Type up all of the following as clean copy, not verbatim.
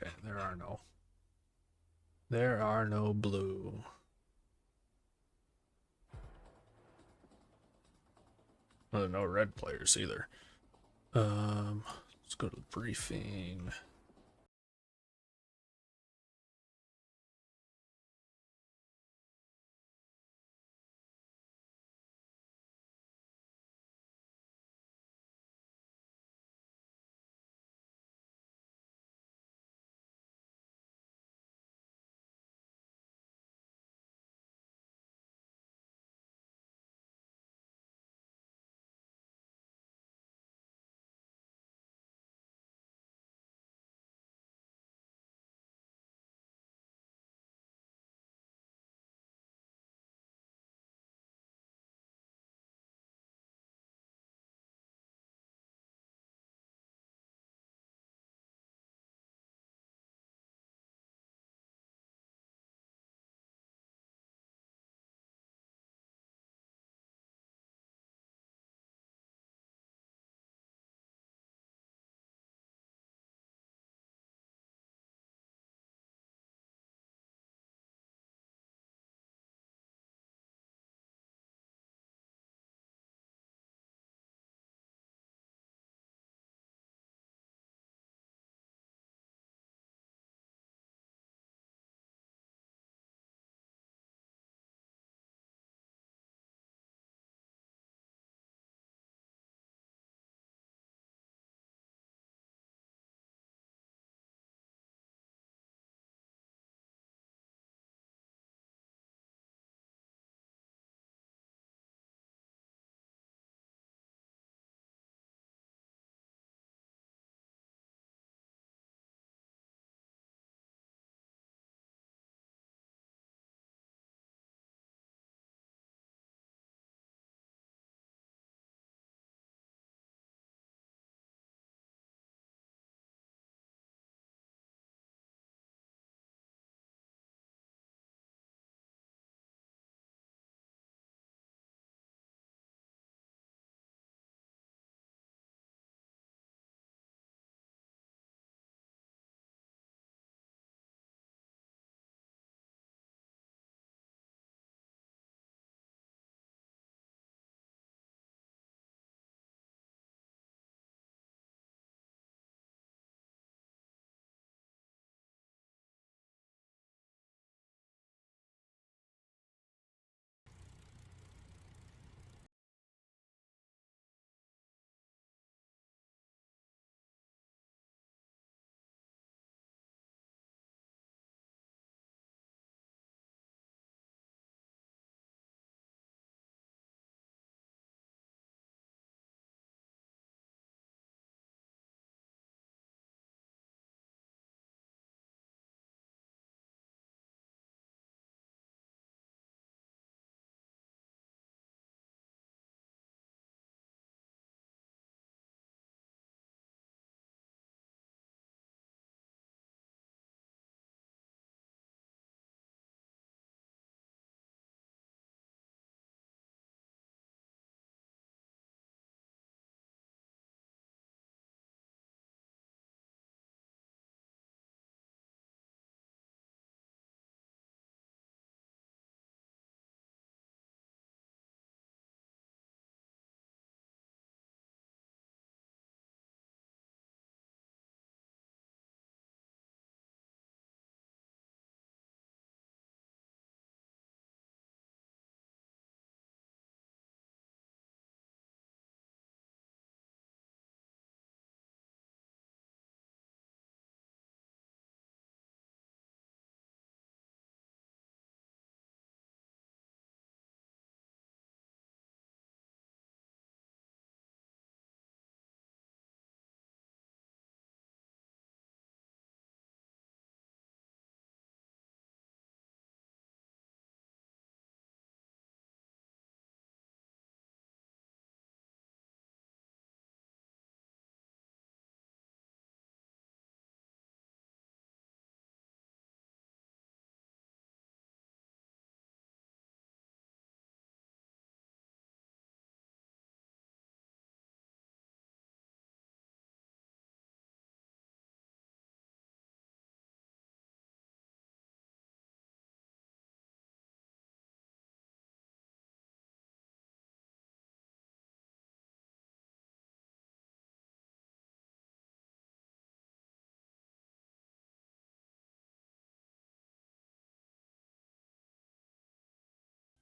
Okay, there are no. There are no blue. Well, no red players either. Let's go to the briefing.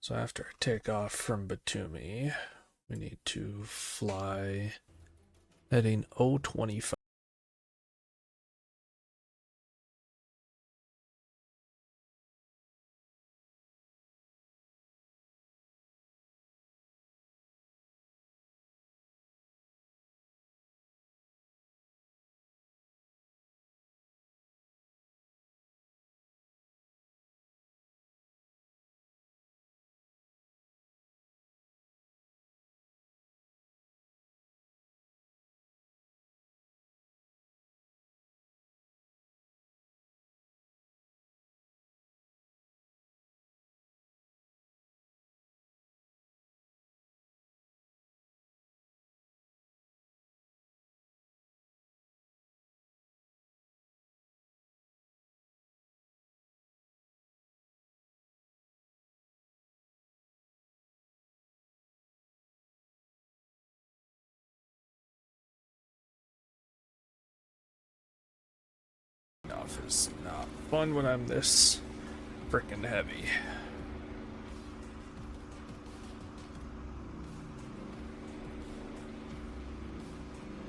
So after I take off from Batumi, we need to fly heading 025. Off is not fun when I'm this freaking heavy.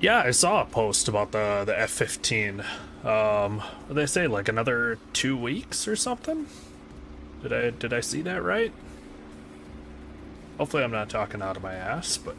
Yeah, I saw a post about the F-15. They say like another 2 weeks or something. Did I see that right? Hopefully, I'm not talking out of my ass, but.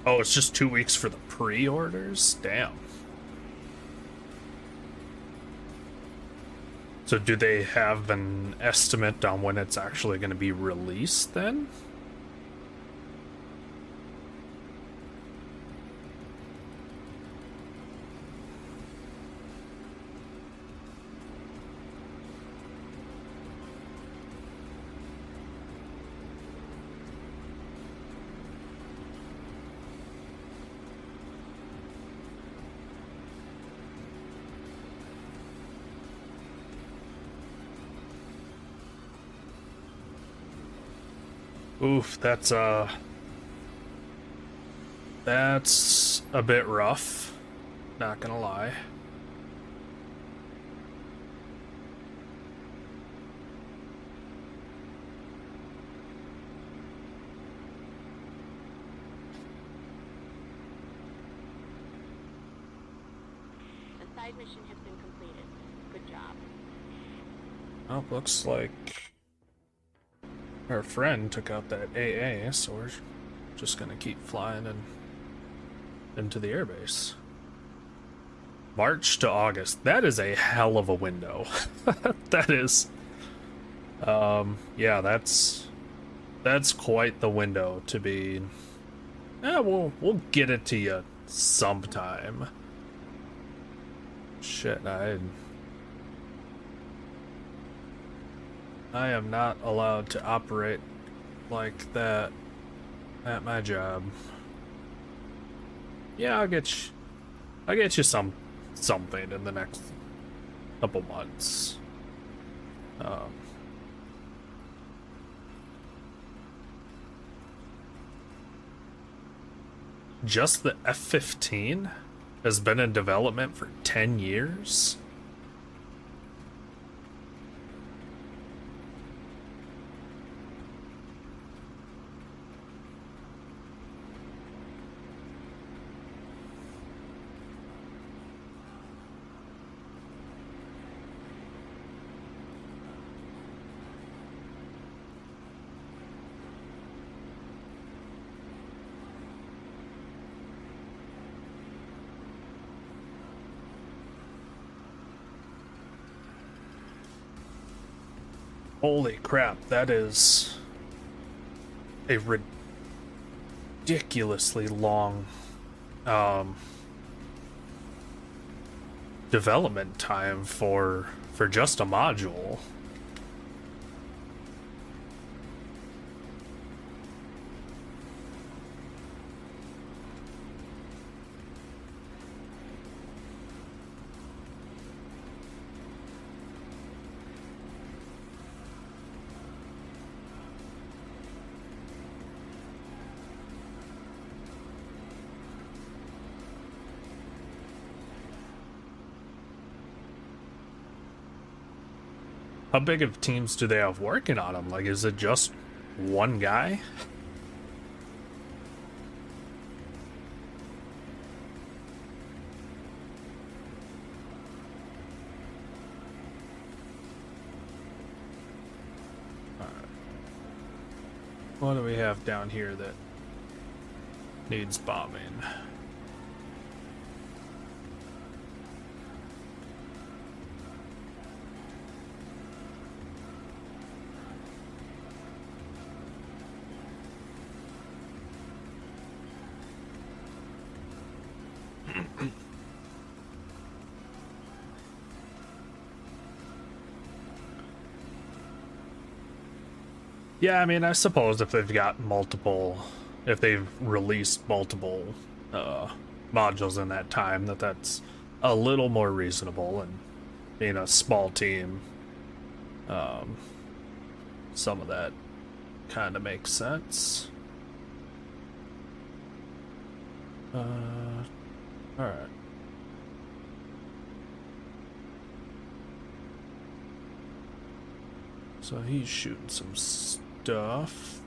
Oh, it's just 2 weeks for the pre-orders? Damn. So do they have an estimate on when it's actually going to be released then? Oof, that's a bit rough. Not gonna lie. The side mission has been completed. Good job. Oh, looks like our friend took out that AA, so we're just gonna keep flying and into the airbase. March to August. That is a hell of a window. That is. Yeah, that's quite the window to be. Yeah, we'll get it to you sometime. Shit, I am not allowed to operate like that at my job. Yeah, I'll get you something in the next couple months. Um, just the F-15 has been in development for 10 years. Holy crap, that is a ridiculously long development time for just a module. How big of teams do they have working on them? Like, is it just one guy? What do we have down here that needs bombing? Yeah, I mean, I suppose if they've got multiple, if they've released multiple modules in that time, that's a little more reasonable. And being a small team, some of that kind of makes sense. All right. So he's shooting some stuff.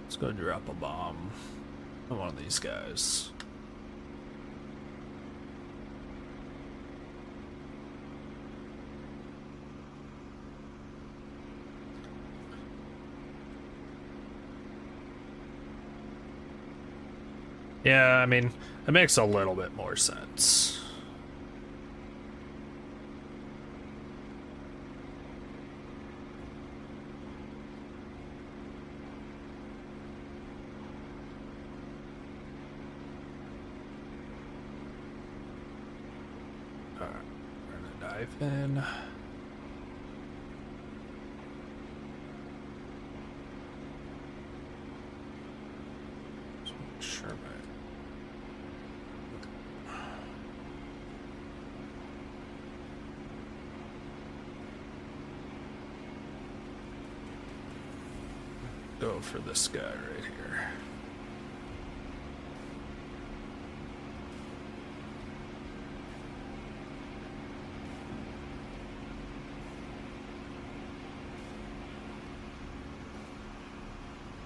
Let's go drop a bomb on one of these guys. Yeah, I mean, it makes a little bit more sense. Then sure, go for this guy right here.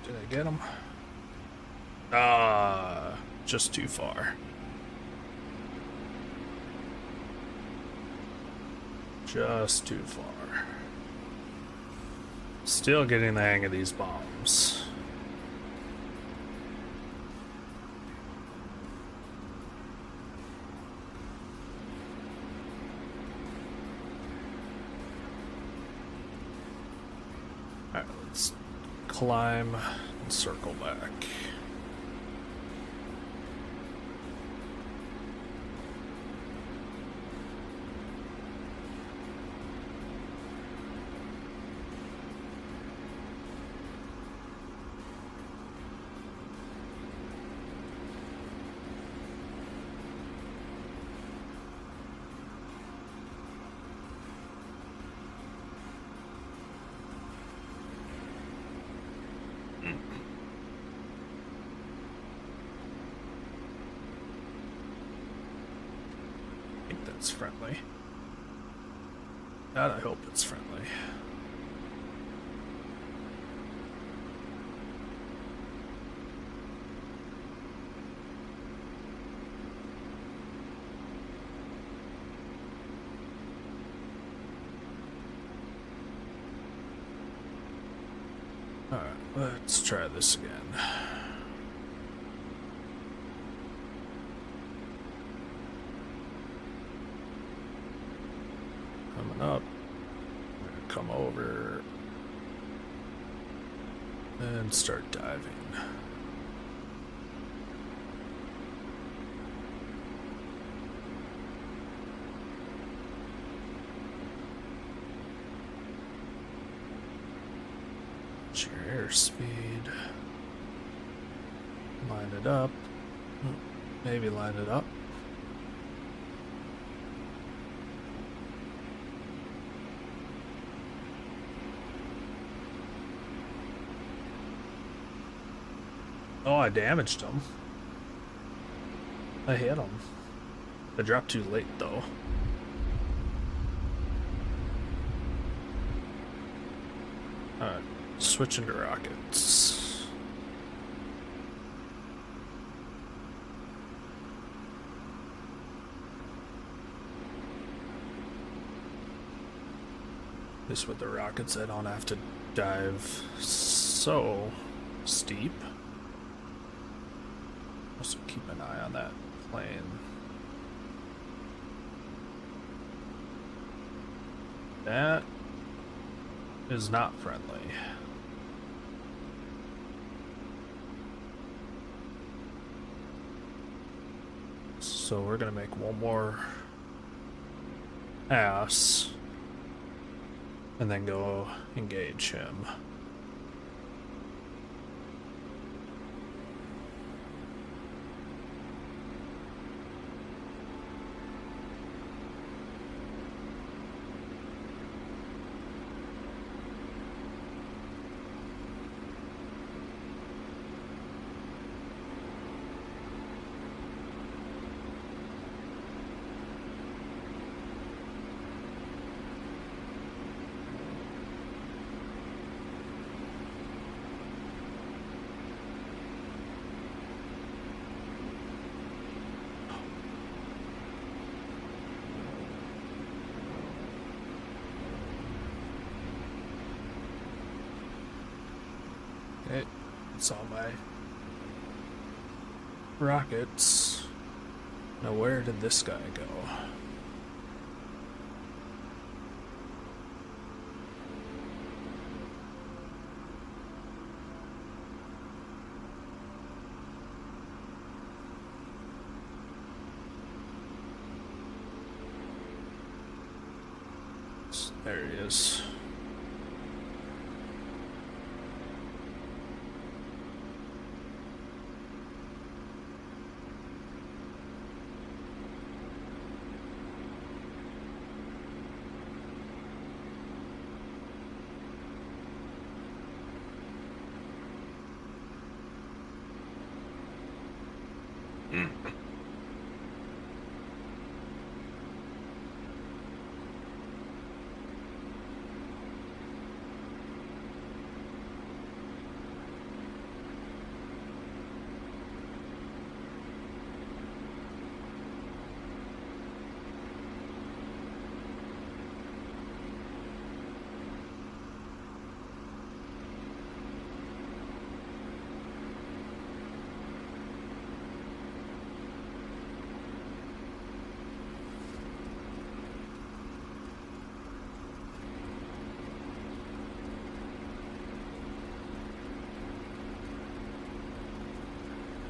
Did I get him? Just too far. Just too far. Still getting the hang of these bombs. Alright, let's climb and circle back. It's friendly. God, I hope it's friendly. Alright, let's try this again. Coming up. I'm gonna come over and start diving. airspeed. Line it up. Maybe line it up. Oh, I damaged him. I hit him. I dropped too late, though. Alright, switching to rockets. At least with the rockets, I don't have to dive so steep. Also keep an eye on that plane. That is not friendly. So we're gonna make one more pass and then go engage him. It's all my rockets. Now where did this guy go? There he is.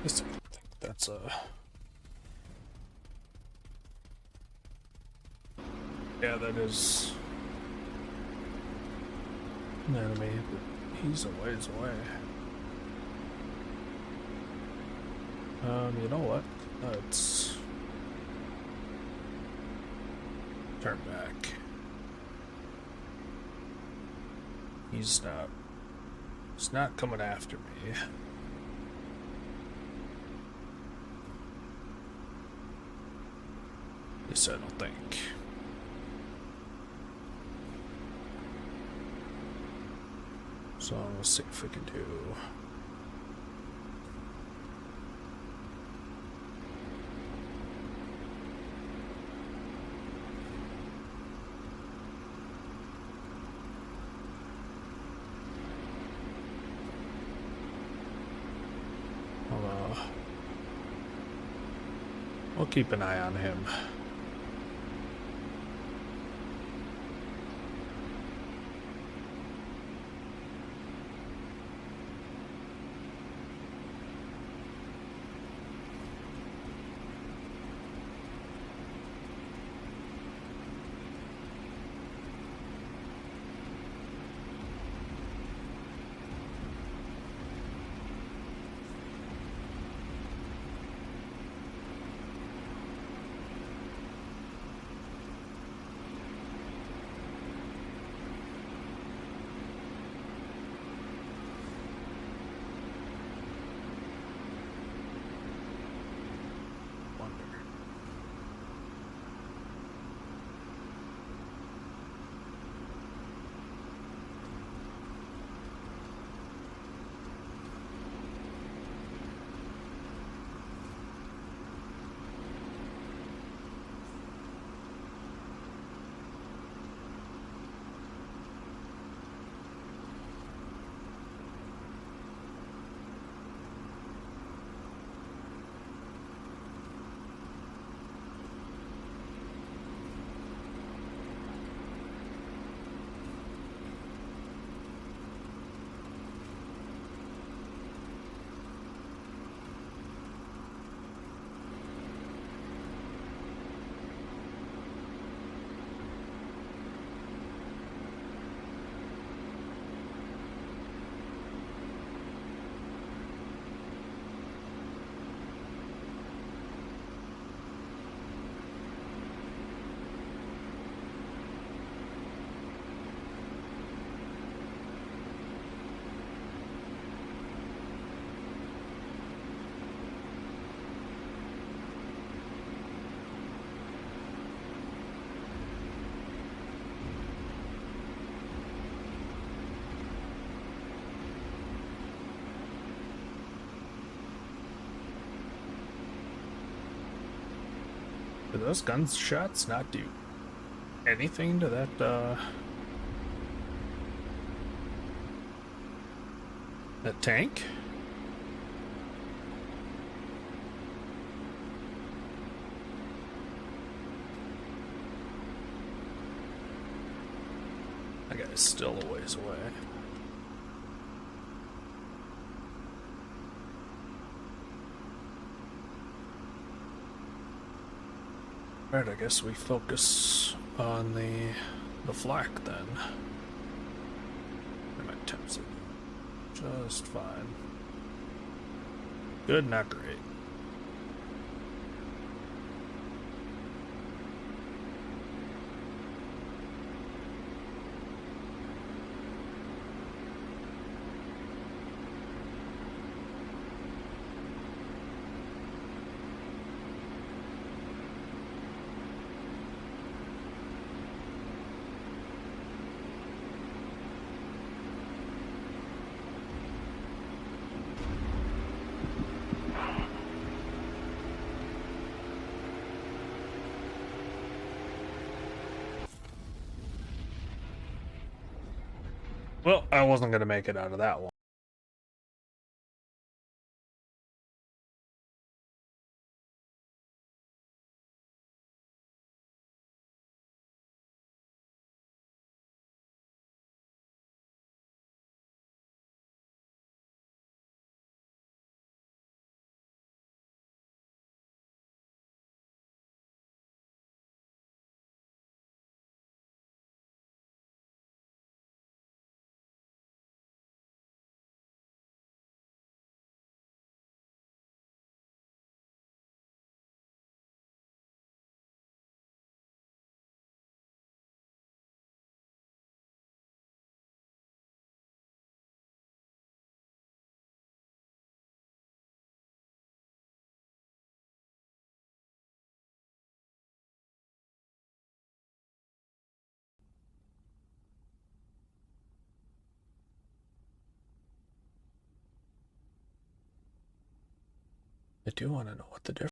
I think that's a... Yeah, that is an enemy, but he's a ways away. You know what? Let's turn back. He's not coming after me. At least I don't think. So let's see if we can do... We'll keep an eye on him. Do those gunshots not do anything to that tank? That guy's still a ways away. Alright, I guess we focus on the flak then. My temps are just fine. Good, not great. Well, I wasn't gonna make it out of that one. I do want to know what the difference.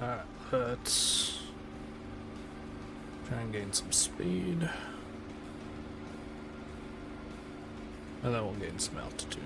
Alright, let's try and gain some speed. And then we'll gain some altitude.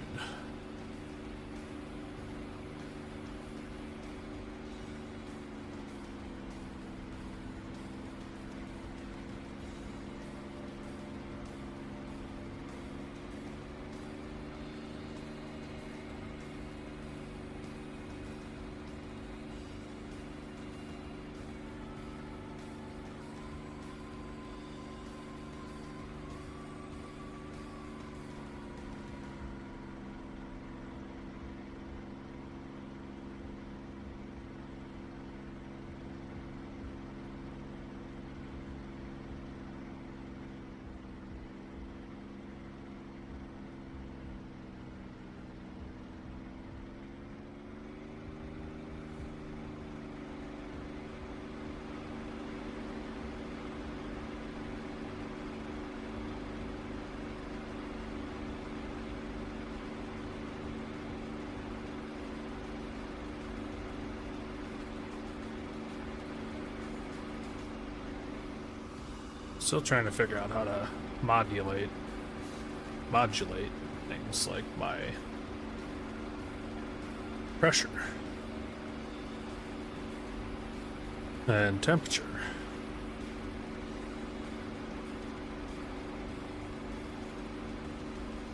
Still trying to figure out how to modulate things like my pressure and temperature.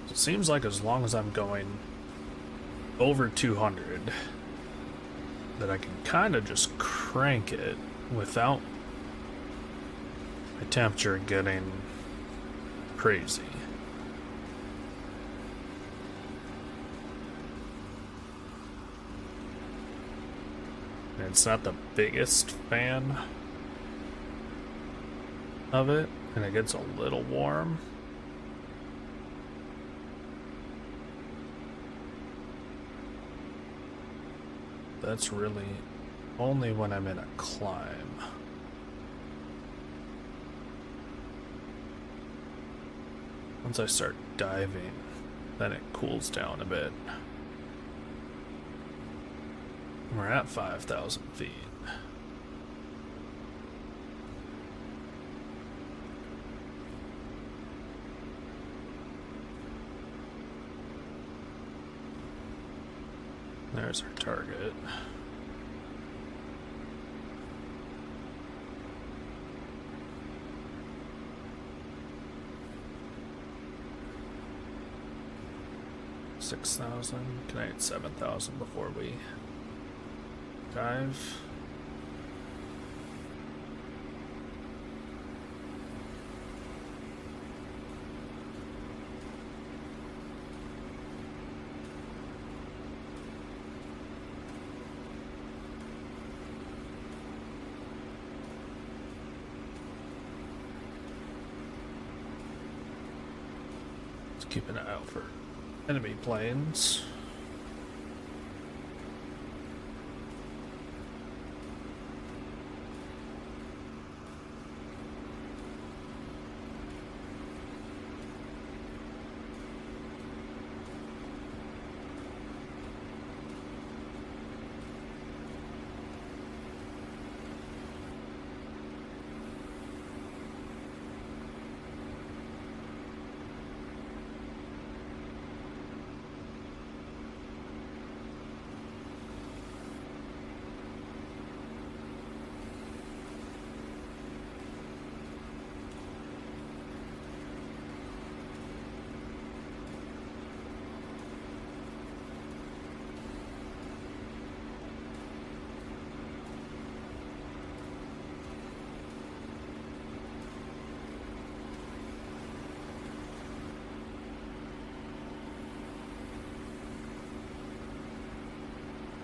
It seems like as long as I'm going over 200 that I can kind of just crank it without my temperature getting crazy. And it's not the biggest fan of it, and it gets a little warm. That's really only when I'm in a climb. Once I start diving, then it cools down a bit. We're at 5,000 feet. There's our target. $6,000. Can I hit 7,000 before we dive? Let's keep an eye out for enemy planes.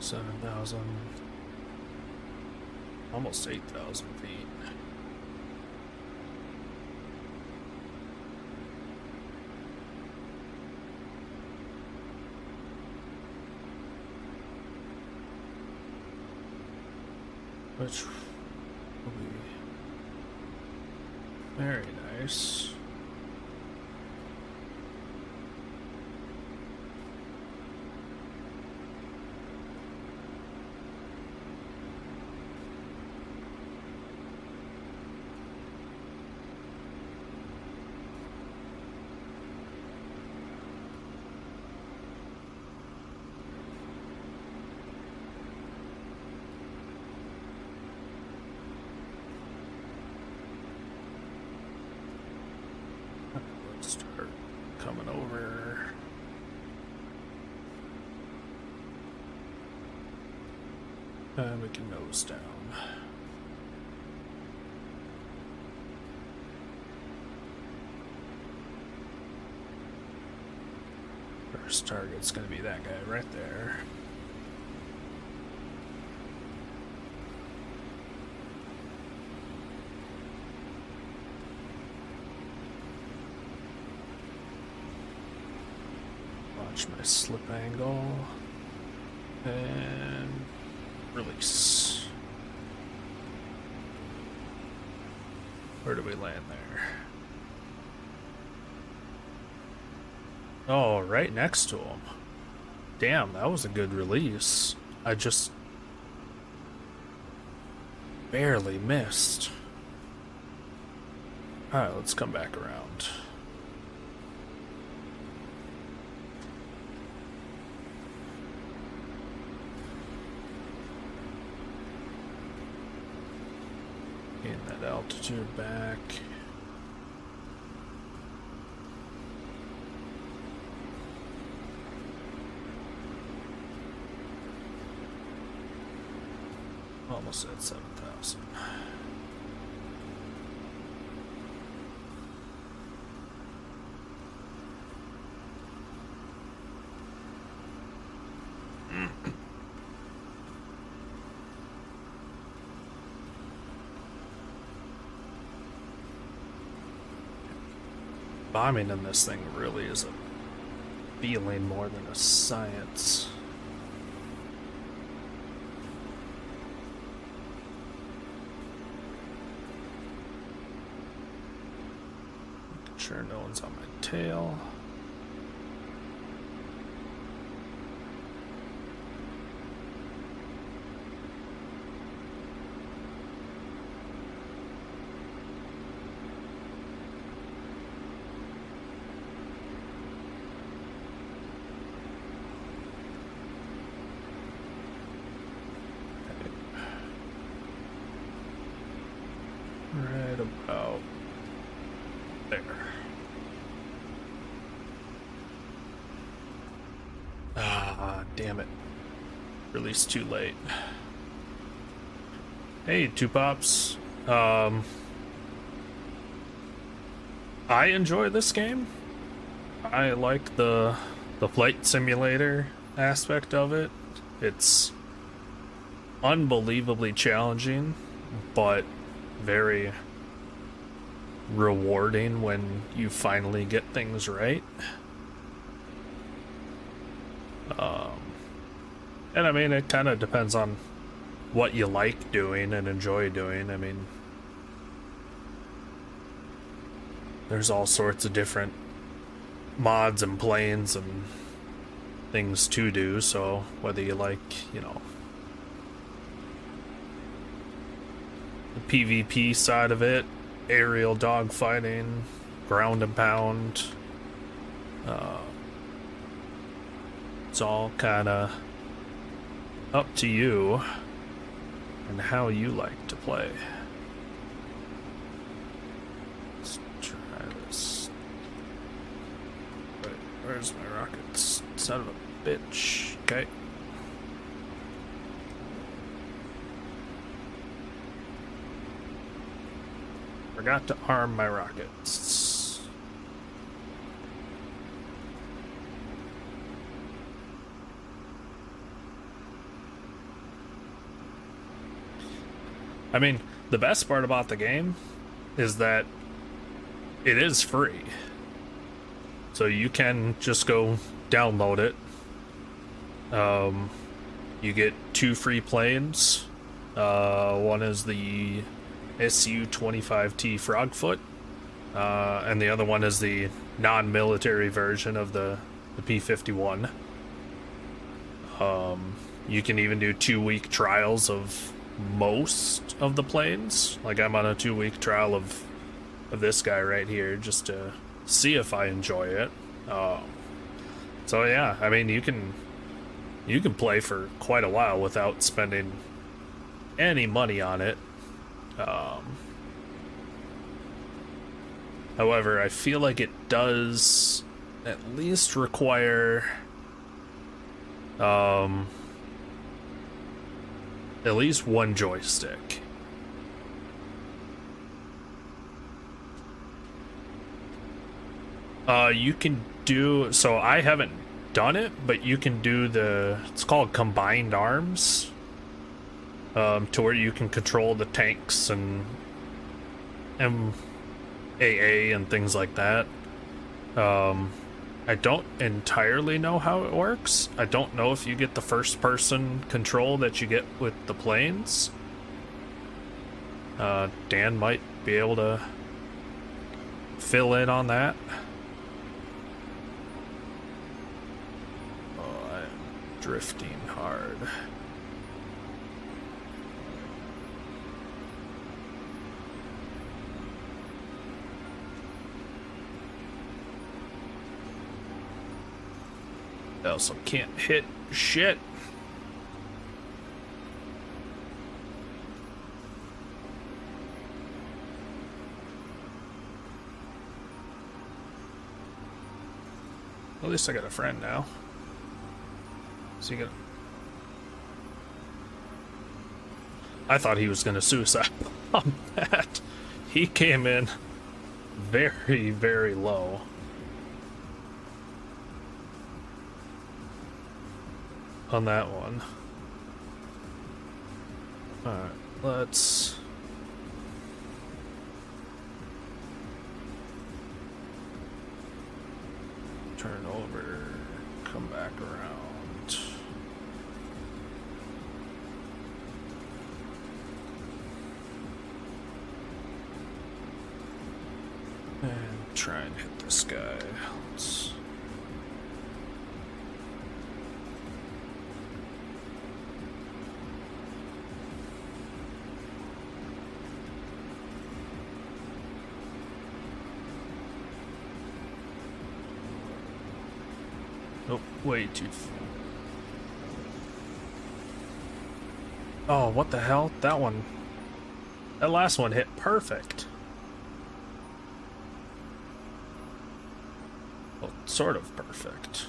$7,000, almost 8,000 feet. Which will be very nice. And we can nose down. First target's gonna be that guy right there. Watch my slip angle. And release. Where do we land there? Oh, right next to him. Damn, that was a good release. I just barely missed. Alright, let's come back around. Gain that altitude back. Almost at 7,000. Bombing in this thing really is a feeling more than a science. Making sure no one's on my tail. Right about there. Ah, damn it. Released too late. Hey, Two Pops. I enjoy this game. I like the flight simulator aspect of it. It's unbelievably challenging, but very rewarding when you finally get things right. And I mean, it kind of depends on what you like doing and enjoy doing. I mean, there's all sorts of different mods and planes and things to do, so whether you like, you know, the PvP side of it, aerial dogfighting, ground and pound, it's all kind of up to you and how you like to play. Let's try this. Wait, where's my rockets? Son of a bitch. Okay. Forgot to arm my rockets. I mean, the best part about the game is that it is free. So you can just go download it. You get 2 free planes. One is the SU-25T Frogfoot, and the other one is the non-military version of the P-51. You can even do 2-week trials of most of the planes. Like, I'm on a 2-week trial of this guy right here just to see if I enjoy it. So yeah, I mean, you can play for quite a while without spending any money on it. However, I feel like it does at least require at least one joystick. You can do, so I haven't done it, but you can do it's called combined arms, to where you can control the tanks and MAA and things like that. I don't entirely know how it works. I don't know if you get the first person control that you get with the planes. Dan might be able to fill in on that. Oh, I'm drifting hard. I also can't hit shit. At least I got a friend now. So you got. I thought he was gonna suicide on that. He came in very, very low. On that one. Alright, let's turn over, come back around. And try and hit this guy. Let's oh, way too. Oh, what the hell? That one. That last one hit perfect. Well, sort of perfect.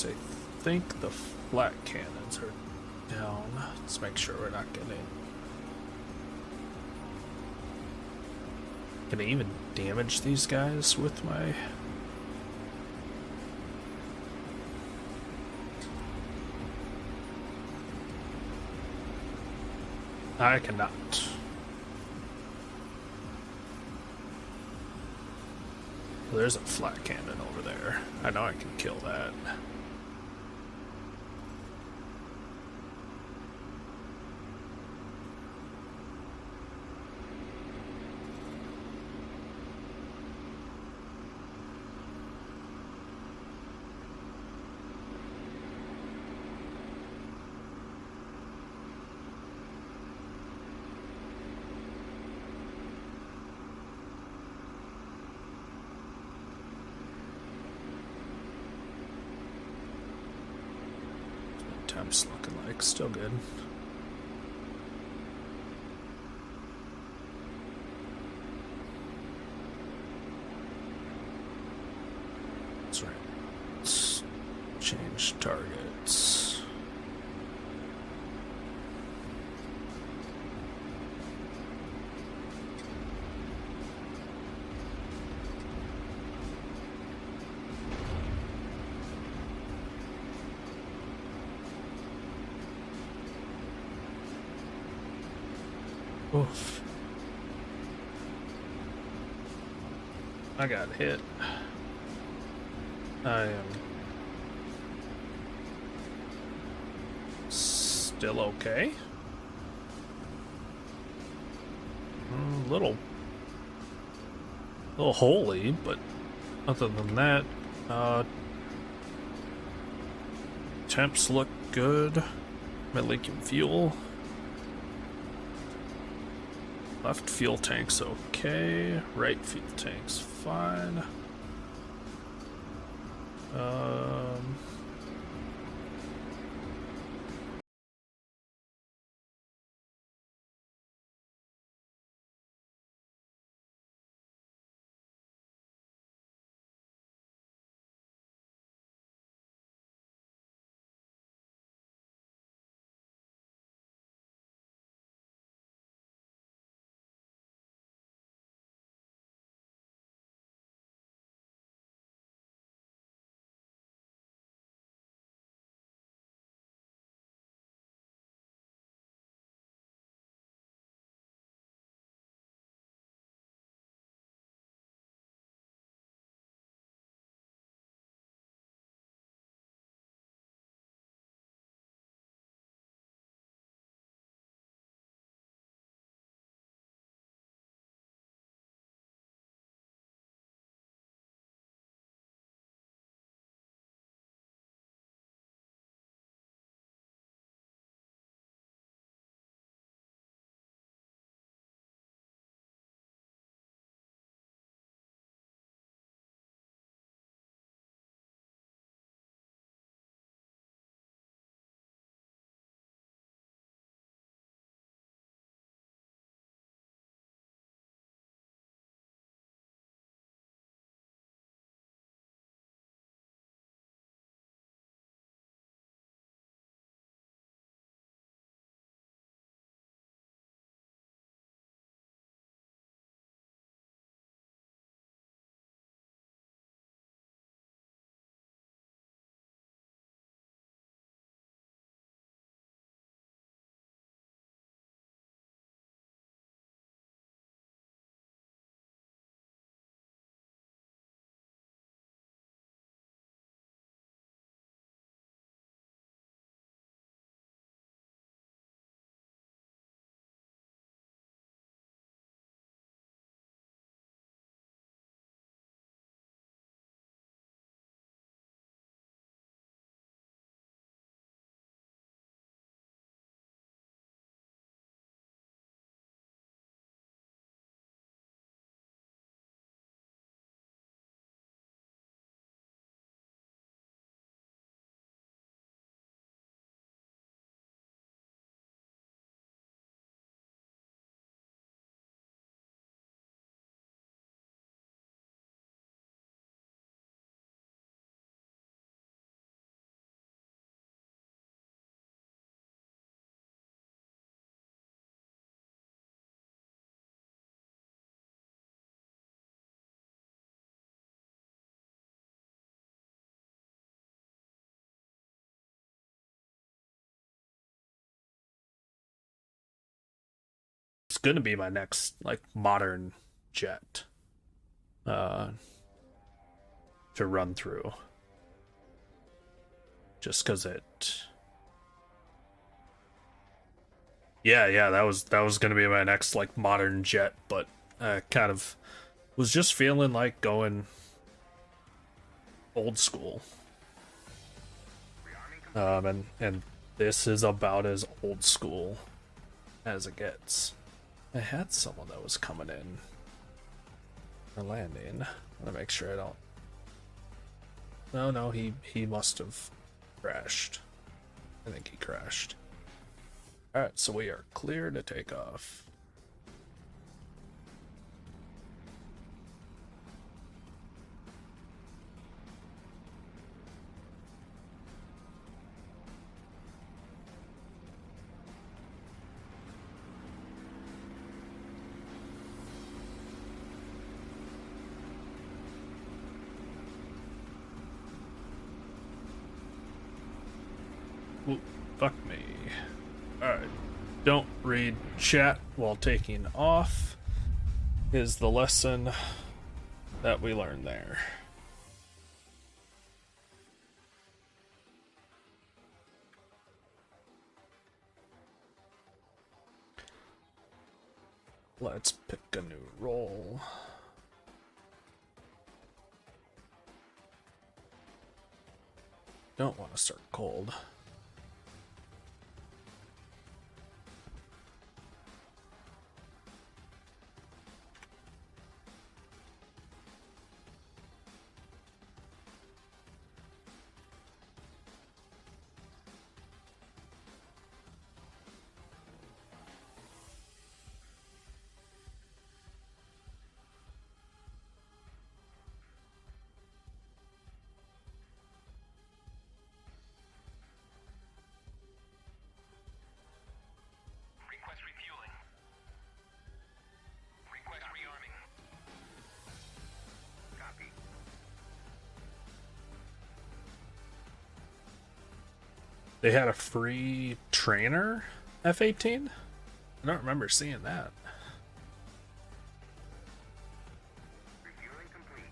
I think the flat cannons are down. Let's make sure we're not gonna even damage these guys with my. I cannot. There's a flat cannon over there. I know I can kill that. Temps looking like still good. That's right. Let's change targets. Oof. I got hit. I am still okay. A little holy, but other than that, temps look good. My leaking fuel. Left fuel tank's okay. Right fuel tank's fine. it's gonna be my next like modern jet uh to run through. Just cause it yeah, that was gonna be my next like modern jet, but I kind of was just feeling like going old school. And this is about as old school as it gets. I had someone that was coming in or landing. I want to make sure I don't. No, he must have crashed. I think he crashed. All right, so we are clear to take off. Ooh, fuck me. Alright. Don't read chat while taking off is the lesson that we learned there. Let's pick a new role. Don't want to start cold. Request refueling. Request rearming. Copy. They had a free trainer F-18? I don't remember seeing that. Refueling complete.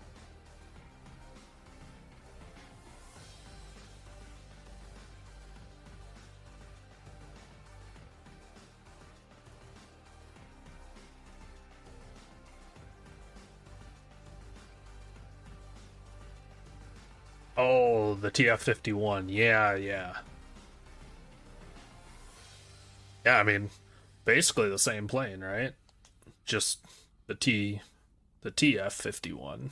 Oh, the TF-51. Yeah. Yeah, I mean, basically the same plane, right? Just the TF-51.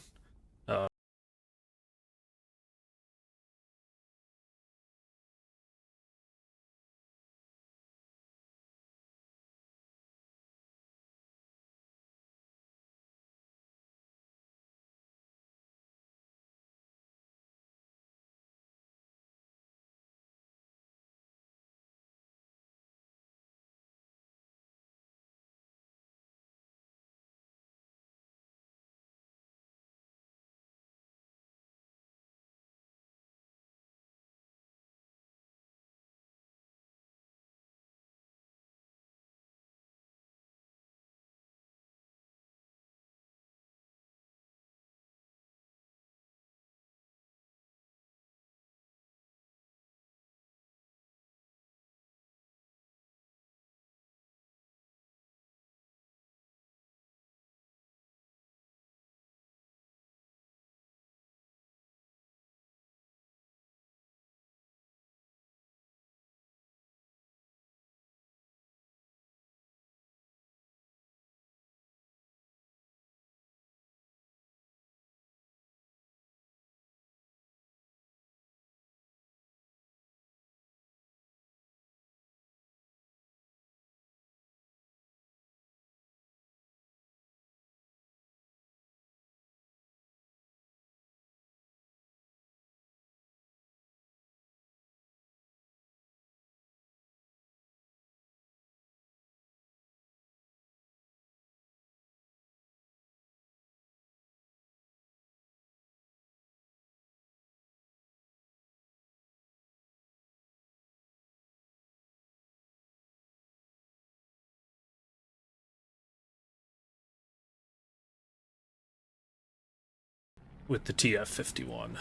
with the TF-51.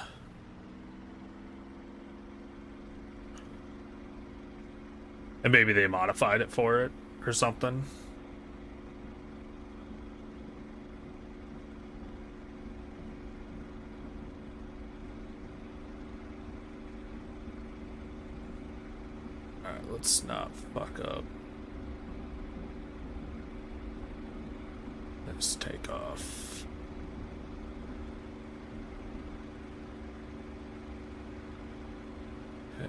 And maybe they modified it for it or something. Alright, let's not fuck up. Let's take off. Okay.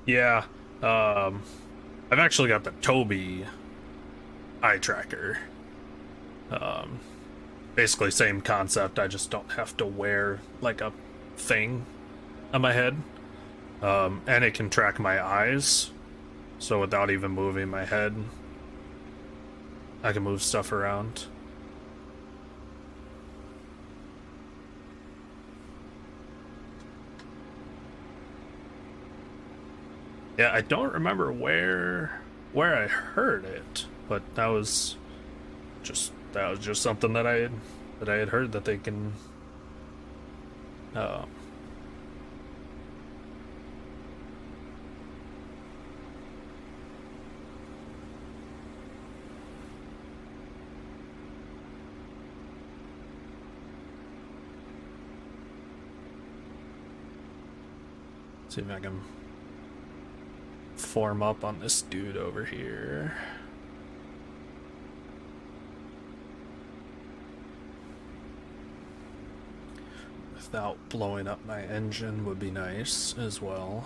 Yeah, I've actually got the Toby eye tracker. Basically same concept. I just don't have to wear like a thing on my head, and it can track my eyes. So without even moving my head, I can move stuff around. Yeah, I don't remember where I heard it, but that was just something that I had heard that they can see if I can form up on this dude over here. Without blowing up my engine would be nice as well.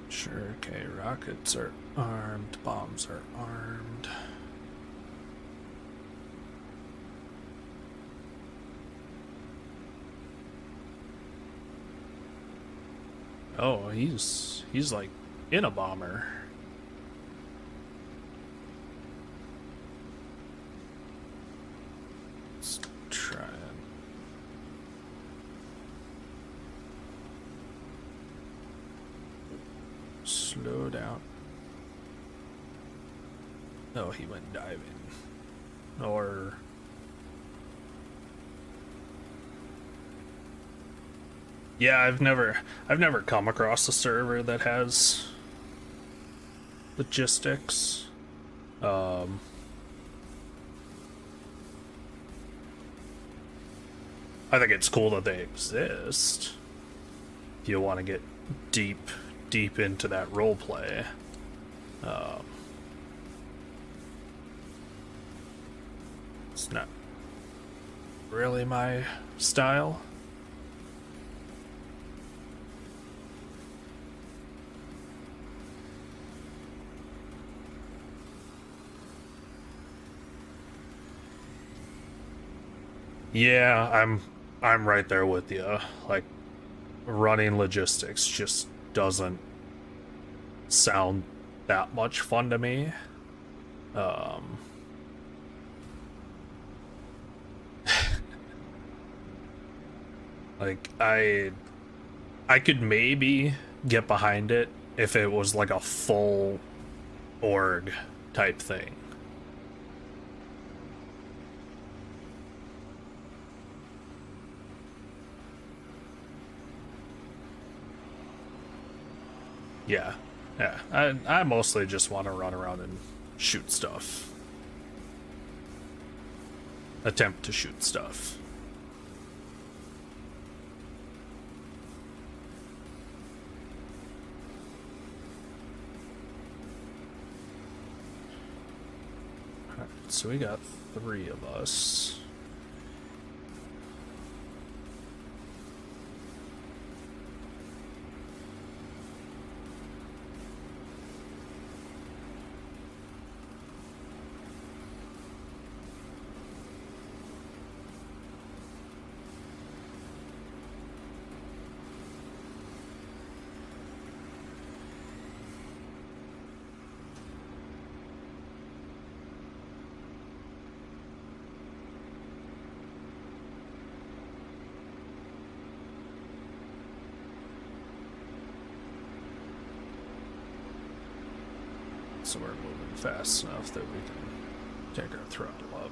Sure, okay, rockets are armed, bombs are armed. Oh, he's like in a bomber. Let's try and slow down. Oh, he went diving. Or yeah, I've never come across a server that has logistics. I think it's cool that they exist. If you want to get deep into that role play. It's not really my style. Yeah, I'm right there with you. Like, running logistics just doesn't sound that much fun to me. Like I could maybe get behind it if it was like a full org type thing. Yeah, yeah. I mostly just want to run around and shoot stuff. Attempt to shoot stuff. Alright, so we got 3 of us. So we're moving fast enough that we can take our throttle up.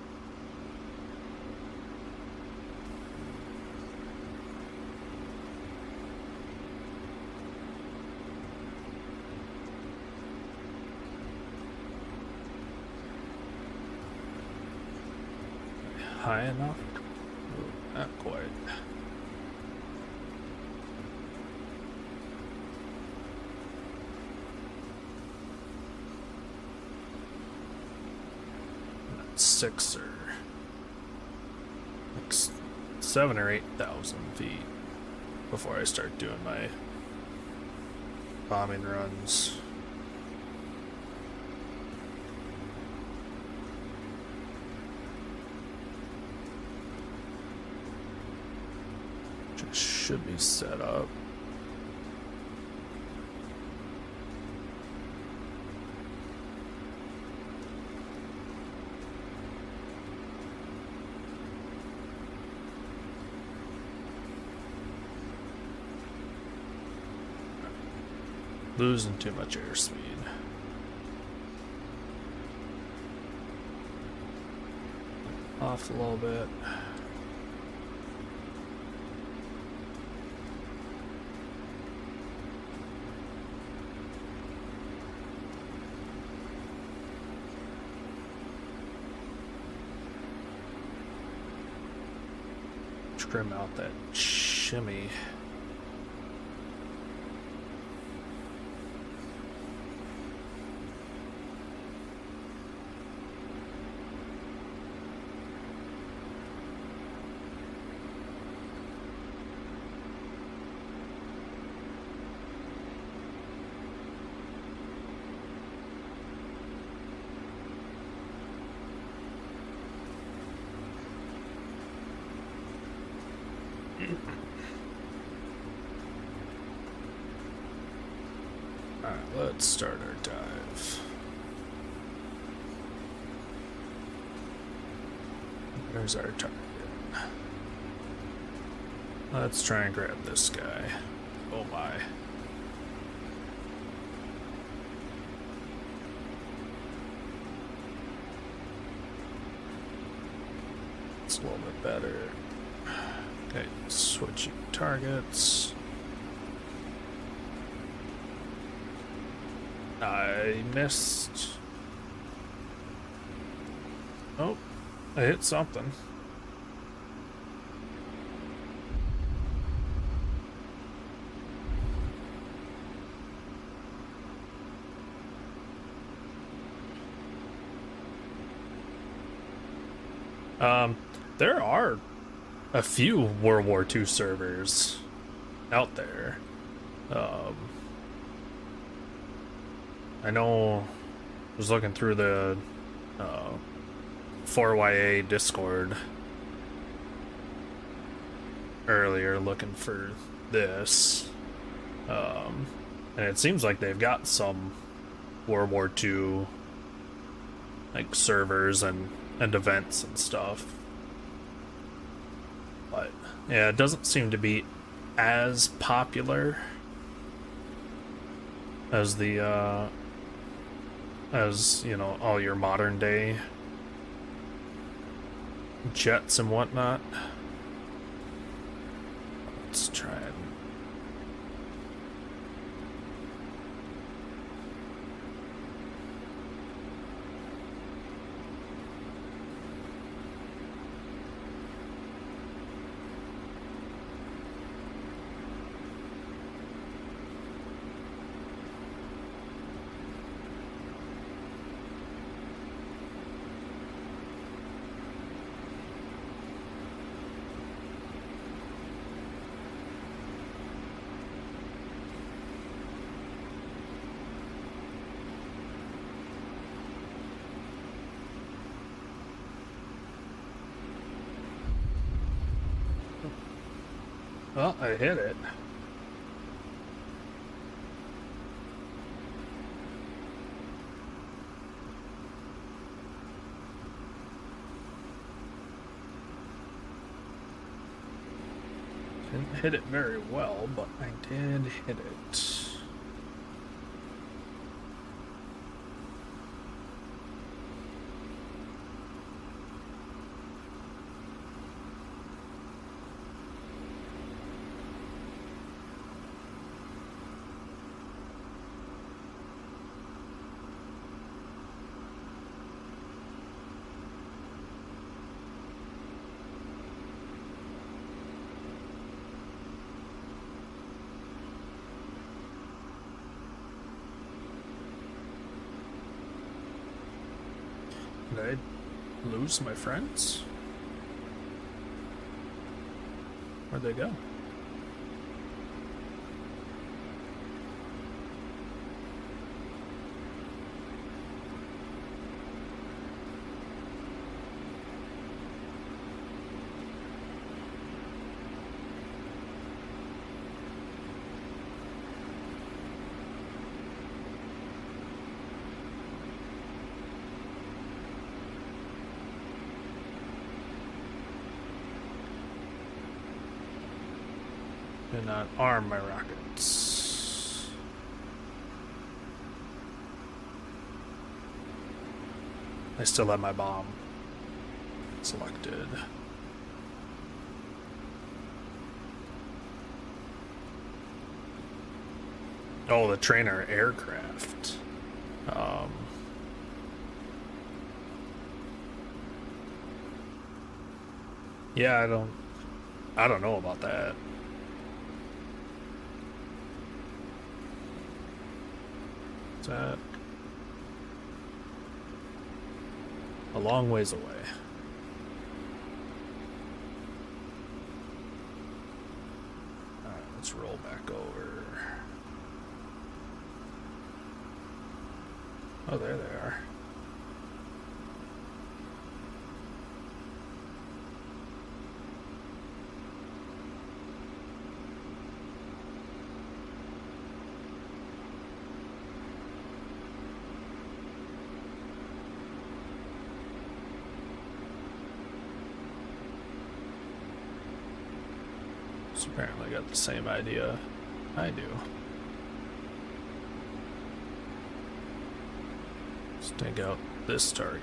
High enough? Ooh, not quite. Six or like 7 or 8,000 feet before I start doing my bombing runs. Which should be set up. Losing too much airspeed. Off a little bit. Trim out that shimmy. Alright, let's start our dive. There's our target. Let's try and grab this guy. Oh my. It's a little bit better. Okay, switching targets. I missed. Oh, I hit something. There are a few World War II servers out there. I know I was looking through the 4YA Discord earlier looking for this. And it seems like they've got some World War II like servers and events and stuff. But yeah, it doesn't seem to be as popular as the as, you know, all your modern day jets and whatnot. Let's try it. Well, I hit it. Didn't hit it very well, but I did hit it. Did I lose my friends? Where'd they go? Do not arm my rockets. I still have my bomb selected. Oh, the trainer aircraft. Yeah, I don't know about that. Is that a long ways away? Alright, let's roll back over. Oh, there they are. So apparently got the same idea I do. Let's take out this target.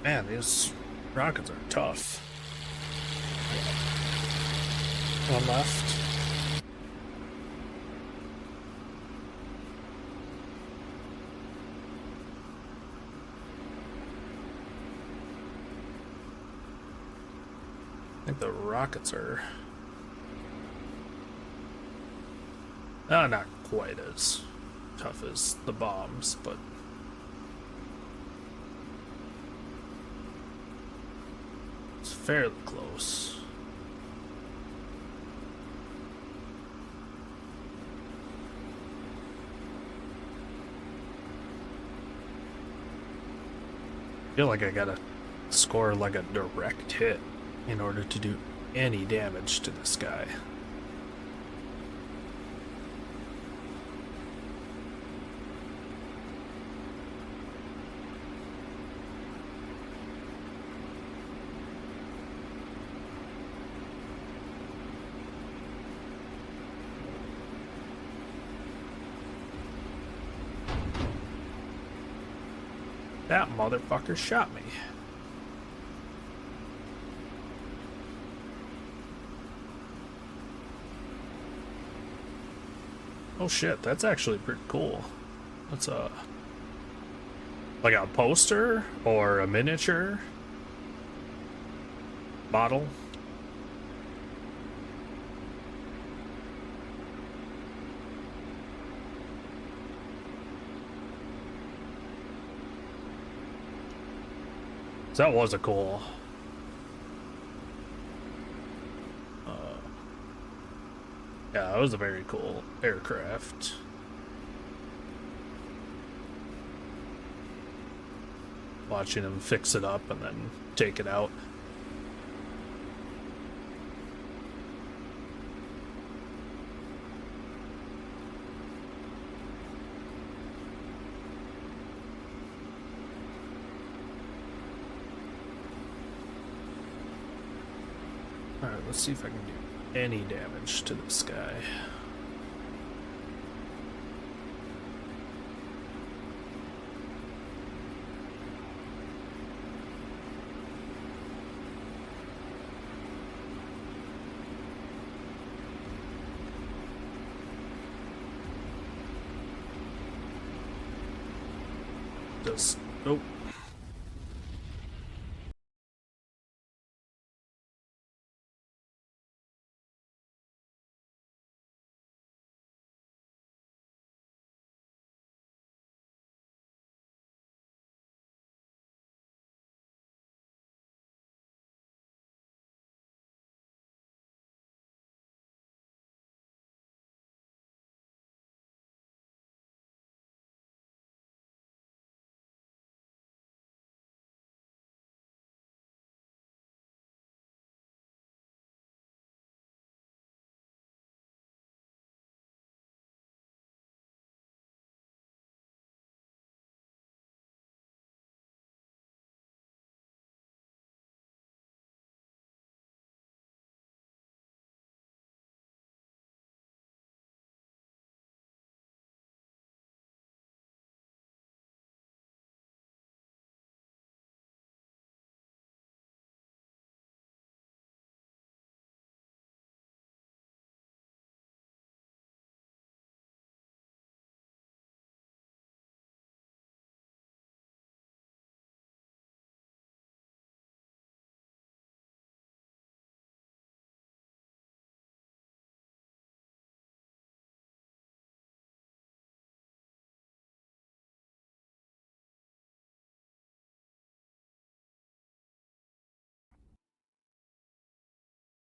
Man, these rockets are tough. One left. I think the rockets are not quite as tough as the bombs, but it's fairly close. I feel like I gotta score like a direct hit in order to do any damage to this guy. That motherfucker shot me. Oh shit, that's actually pretty cool. That's like a poster or a miniature model. That was a cool yeah, that was a very cool aircraft. Watching him fix it up and then take it out. Alright, let's see if I can do any damage to this guy. Because, oh.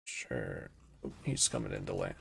Sure. He's coming into land.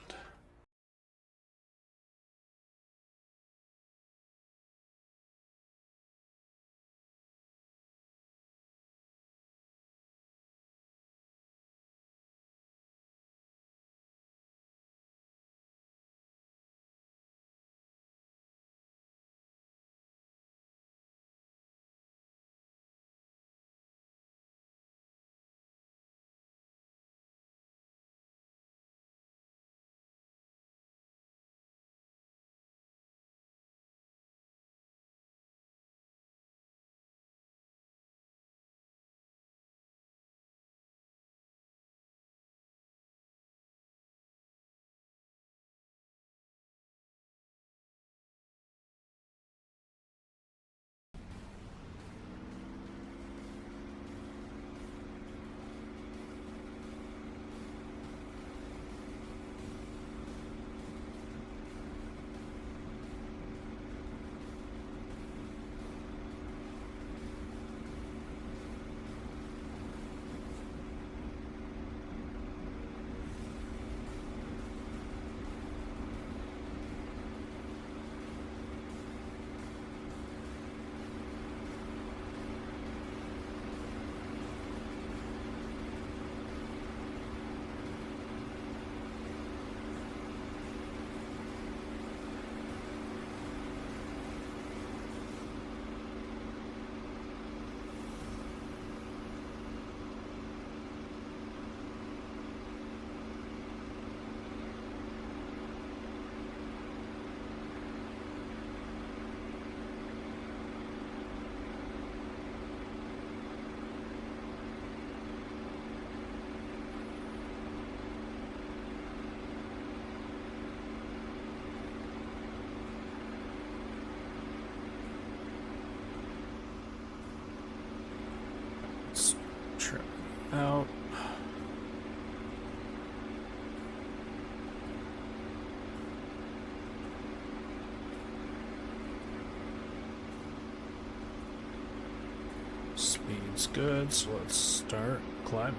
Let's try it out. Speed's good, so let's start climbing.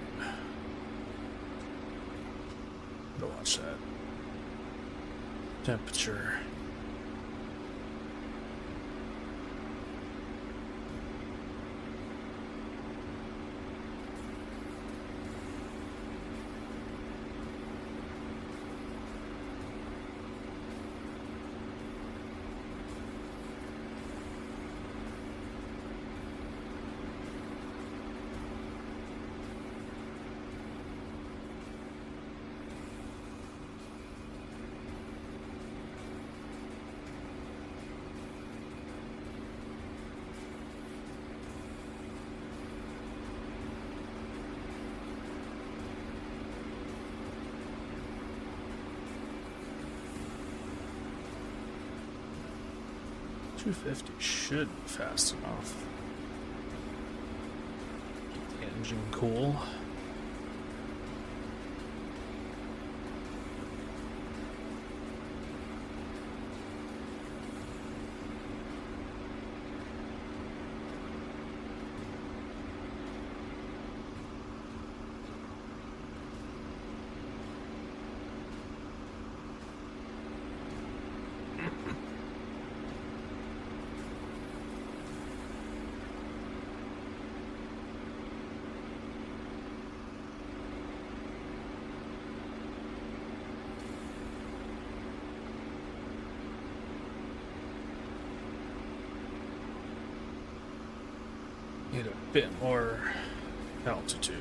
Go watch that. Temperature. 250 should be fast enough. Keep the engine cool. Need a bit more altitude.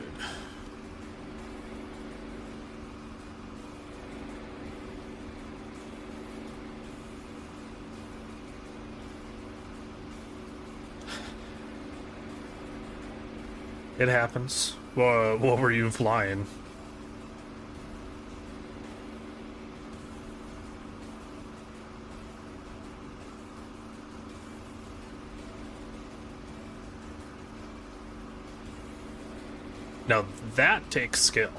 It happens. What were you flying? Now that takes skill.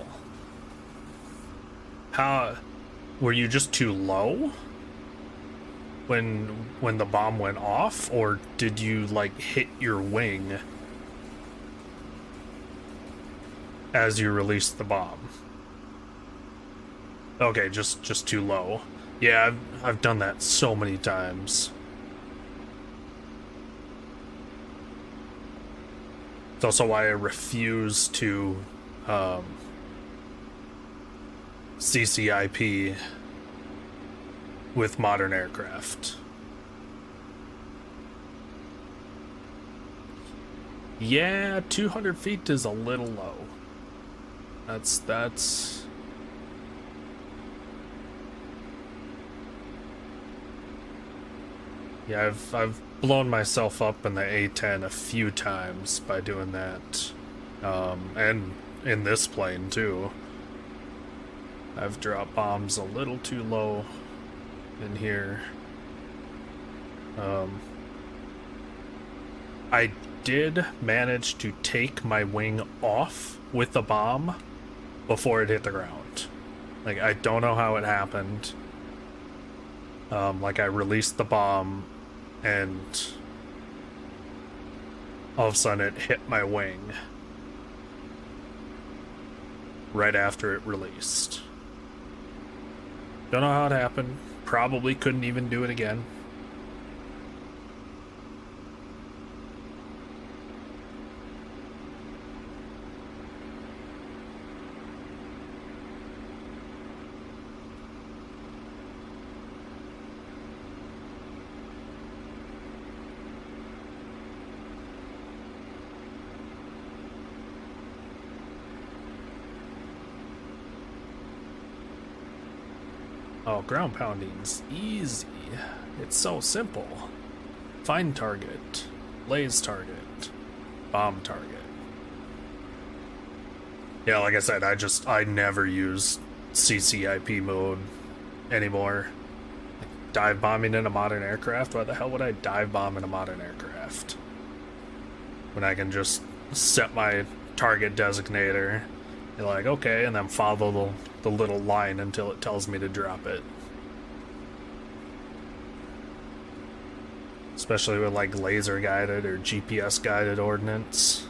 How were you just too low when the bomb went off, or did you like hit your wing as you released the bomb? Okay, just too low. Yeah, I've done that so many times. It's also why I refuse to CCIP with modern aircraft. Yeah, 200 feet is a little low. That's yeah, I've blown myself up in the A-10 a few times by doing that, and in this plane too. I've dropped bombs a little too low in here. I did manage to take my wing off with the bomb before it hit the ground. Like, I don't know how it happened. Like, I released the bomb and all of a sudden it hit my wing right after it released. Don't know how it happened. Probably couldn't even do it again. Oh, ground pounding's easy. It's so simple. Find target, laze target, bomb target. Yeah, like I said, I never use CCIP mode anymore. Like, dive bombing in a modern aircraft? Why the hell would I dive bomb in a modern aircraft when I can just set my target designator? You're like, okay, and then follow the little line until it tells me to drop it. Especially with like laser guided or GPS guided ordnance.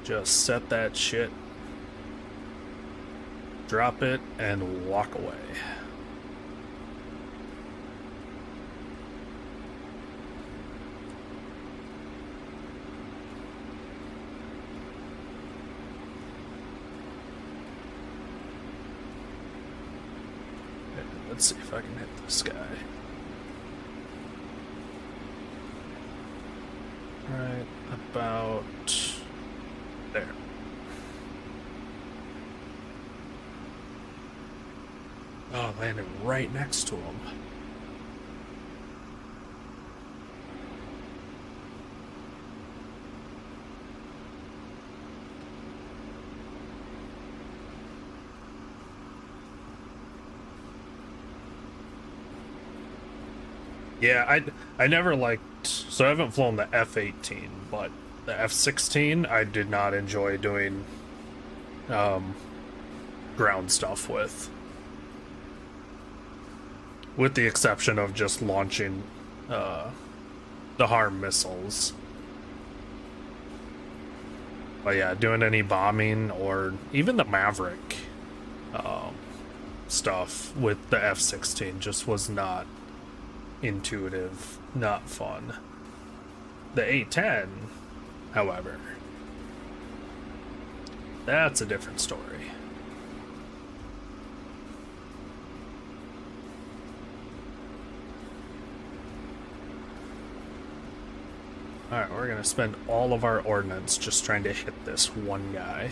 Just set that shit, drop it, and walk away. Let's see if I can hit this guy. Right about there. Oh, landed right next to him. Yeah, I never liked, so I haven't flown the F-18, but the F-16 I did not enjoy doing ground stuff with the exception of just launching the harm missiles. But yeah, doing any bombing or even the Maverick stuff with the F-16 just was not intuitive, not fun. The A-10, however, that's a different story. Alright, we're gonna spend all of our ordnance just trying to hit this one guy.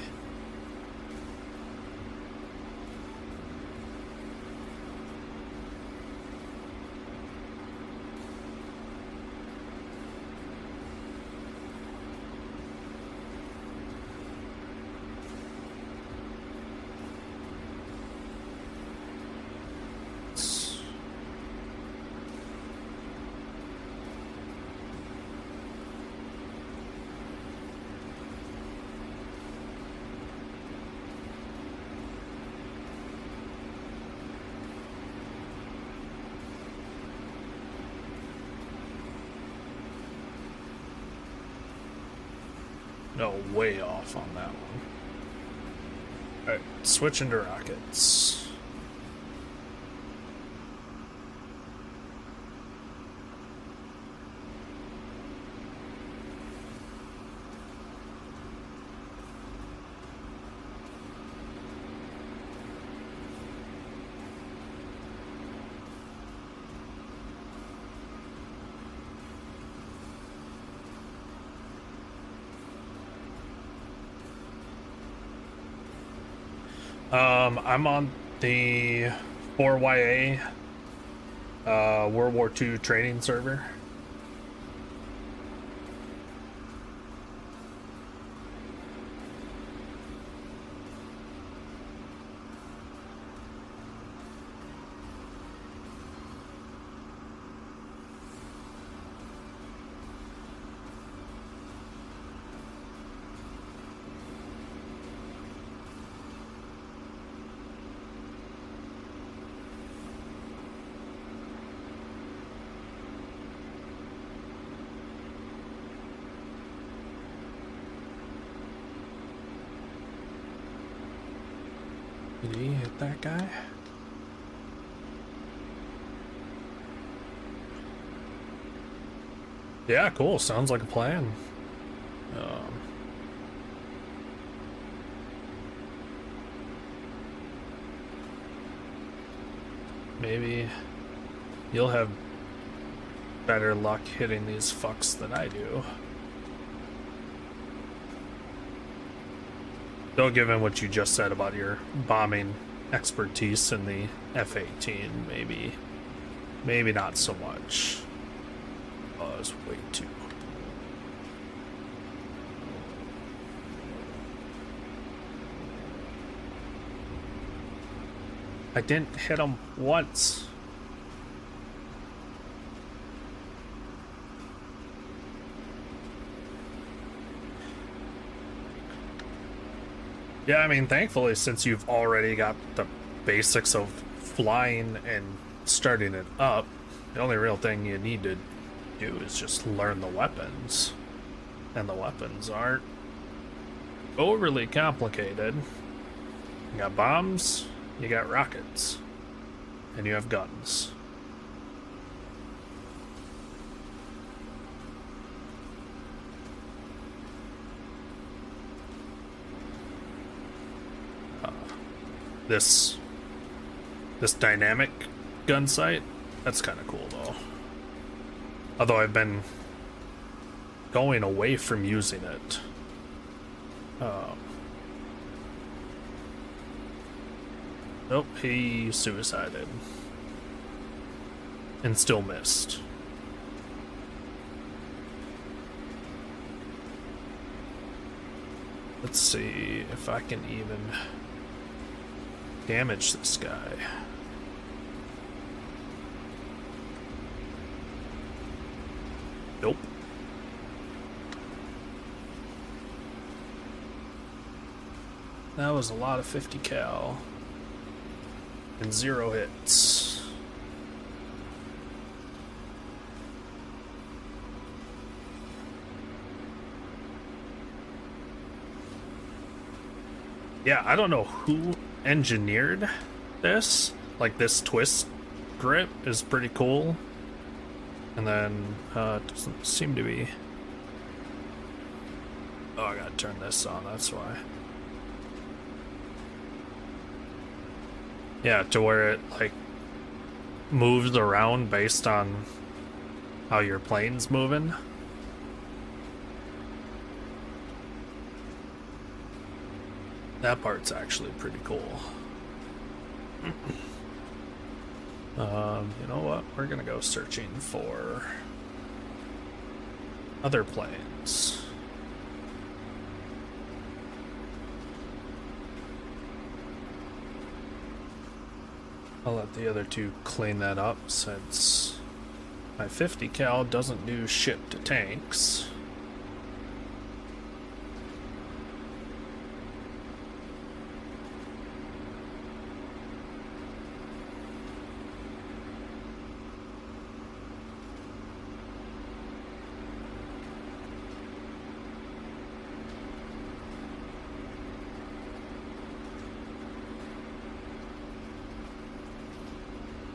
No, way off on that one. Alright, switch into rockets. I'm on the 4YA World War II training server. Did he hit that guy? Yeah, cool. Sounds like a plan. Maybe you'll have better luck hitting these fucks than I do. Though given what you just said about your bombing expertise in the F-18, maybe not so much. Oh, it's way too. I didn't hit him once. Yeah, I mean, thankfully, since you've already got the basics of flying and starting it up, the only real thing you need to do is just learn the weapons. And the weapons aren't overly complicated. You got bombs, you got rockets, and you have guns. This dynamic gun sight, that's kind of cool though. Although I've been going away from using it. Nope, he suicided. And still missed. Let's see if I can even damage this guy. Nope. That was a lot of 50 cal. And 0 hits. Yeah, I don't know who engineered this. Like, this twist grip is pretty cool. And then, it doesn't seem to be... Oh, I gotta turn this on, that's why. Yeah, to where it, like, moves around based on how your plane's moving. That part's actually pretty cool. You know what? We're gonna go searching for other planes. I'll let the other two clean that up since my 50 cal doesn't do shit to tanks.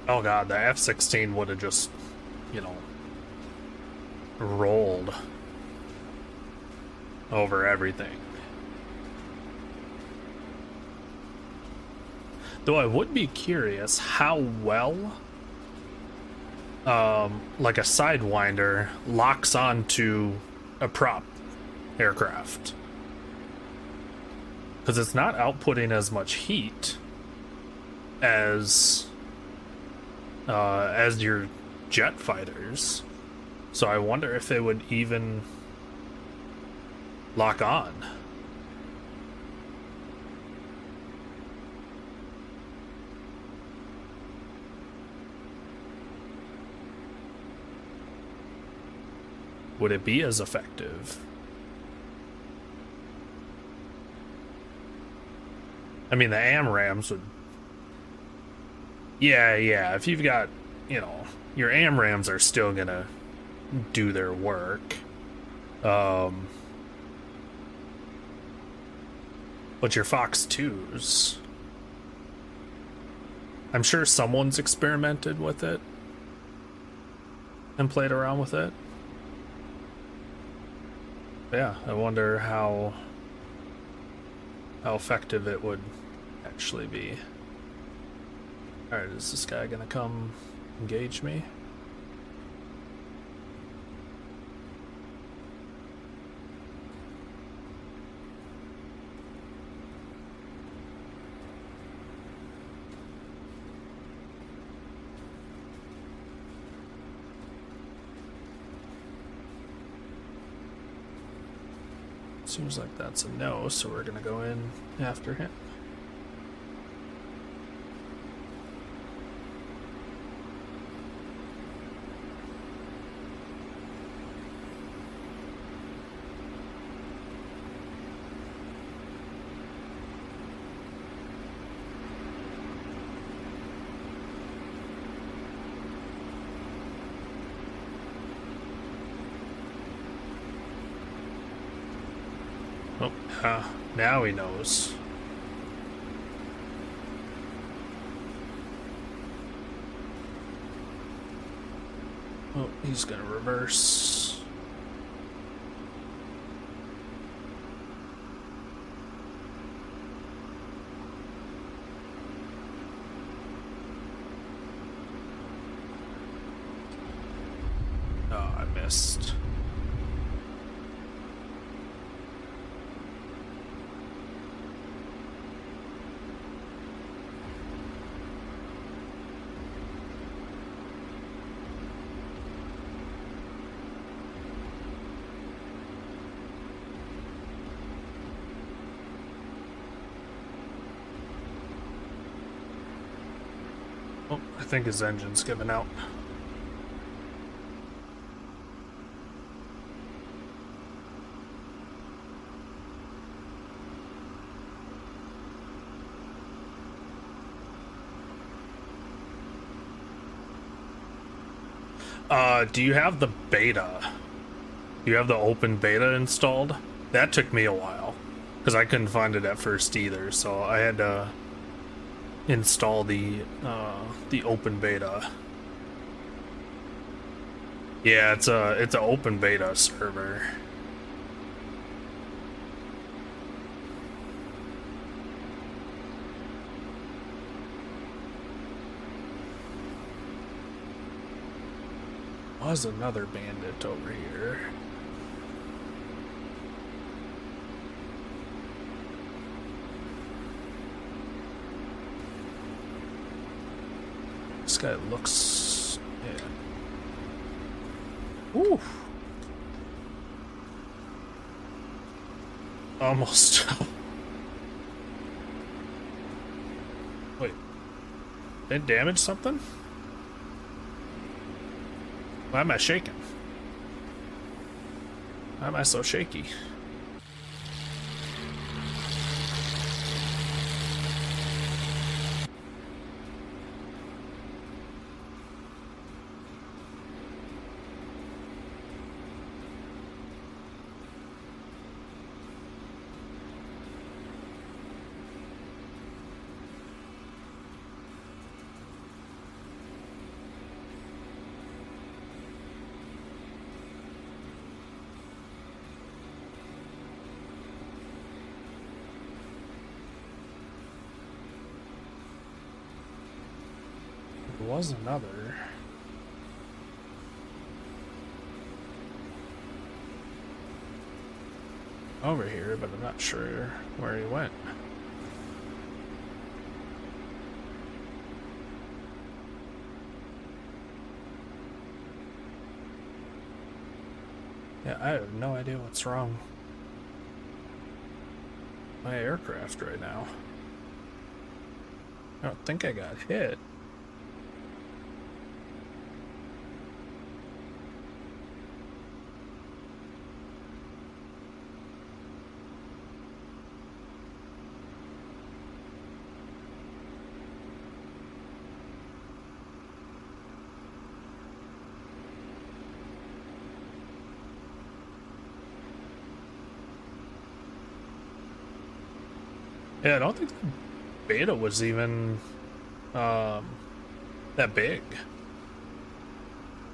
Oh god, the F-16 would have just, you know, rolled over everything. Though I would be curious how well, like a Sidewinder locks onto a prop aircraft. Because it's not outputting as much heat as your jet fighters, so I wonder if they would even lock on. Would it be as effective? I mean, the AMRAAMs would... Yeah, if you've got, you know, your AMRAAMs are still gonna do their work. But your Fox 2s... I'm sure someone's experimented with it and played around with it. But yeah, I wonder how effective it would actually be. Alright, is this guy gonna come engage me? Seems like that's a no, so we're gonna go in after him. Oh, now he knows. Oh, he's gonna reverse. Oh, I missed. Oh, I think his engine's giving out. Do you have the beta? Do you have the open beta installed? That took me a while because I couldn't find it at first either, so I had to install the open beta. Yeah, it's an open beta server. Was another bandit over here. This guy looks, yeah. Ooh. Almost. Wait. Did it damage something? Why am I shaking? Why am I so shaky? There was another. Over here, but I'm not sure where he went. Yeah, I have no idea what's wrong with my aircraft right now. I don't think I got hit. Yeah, I don't think the beta was even that big.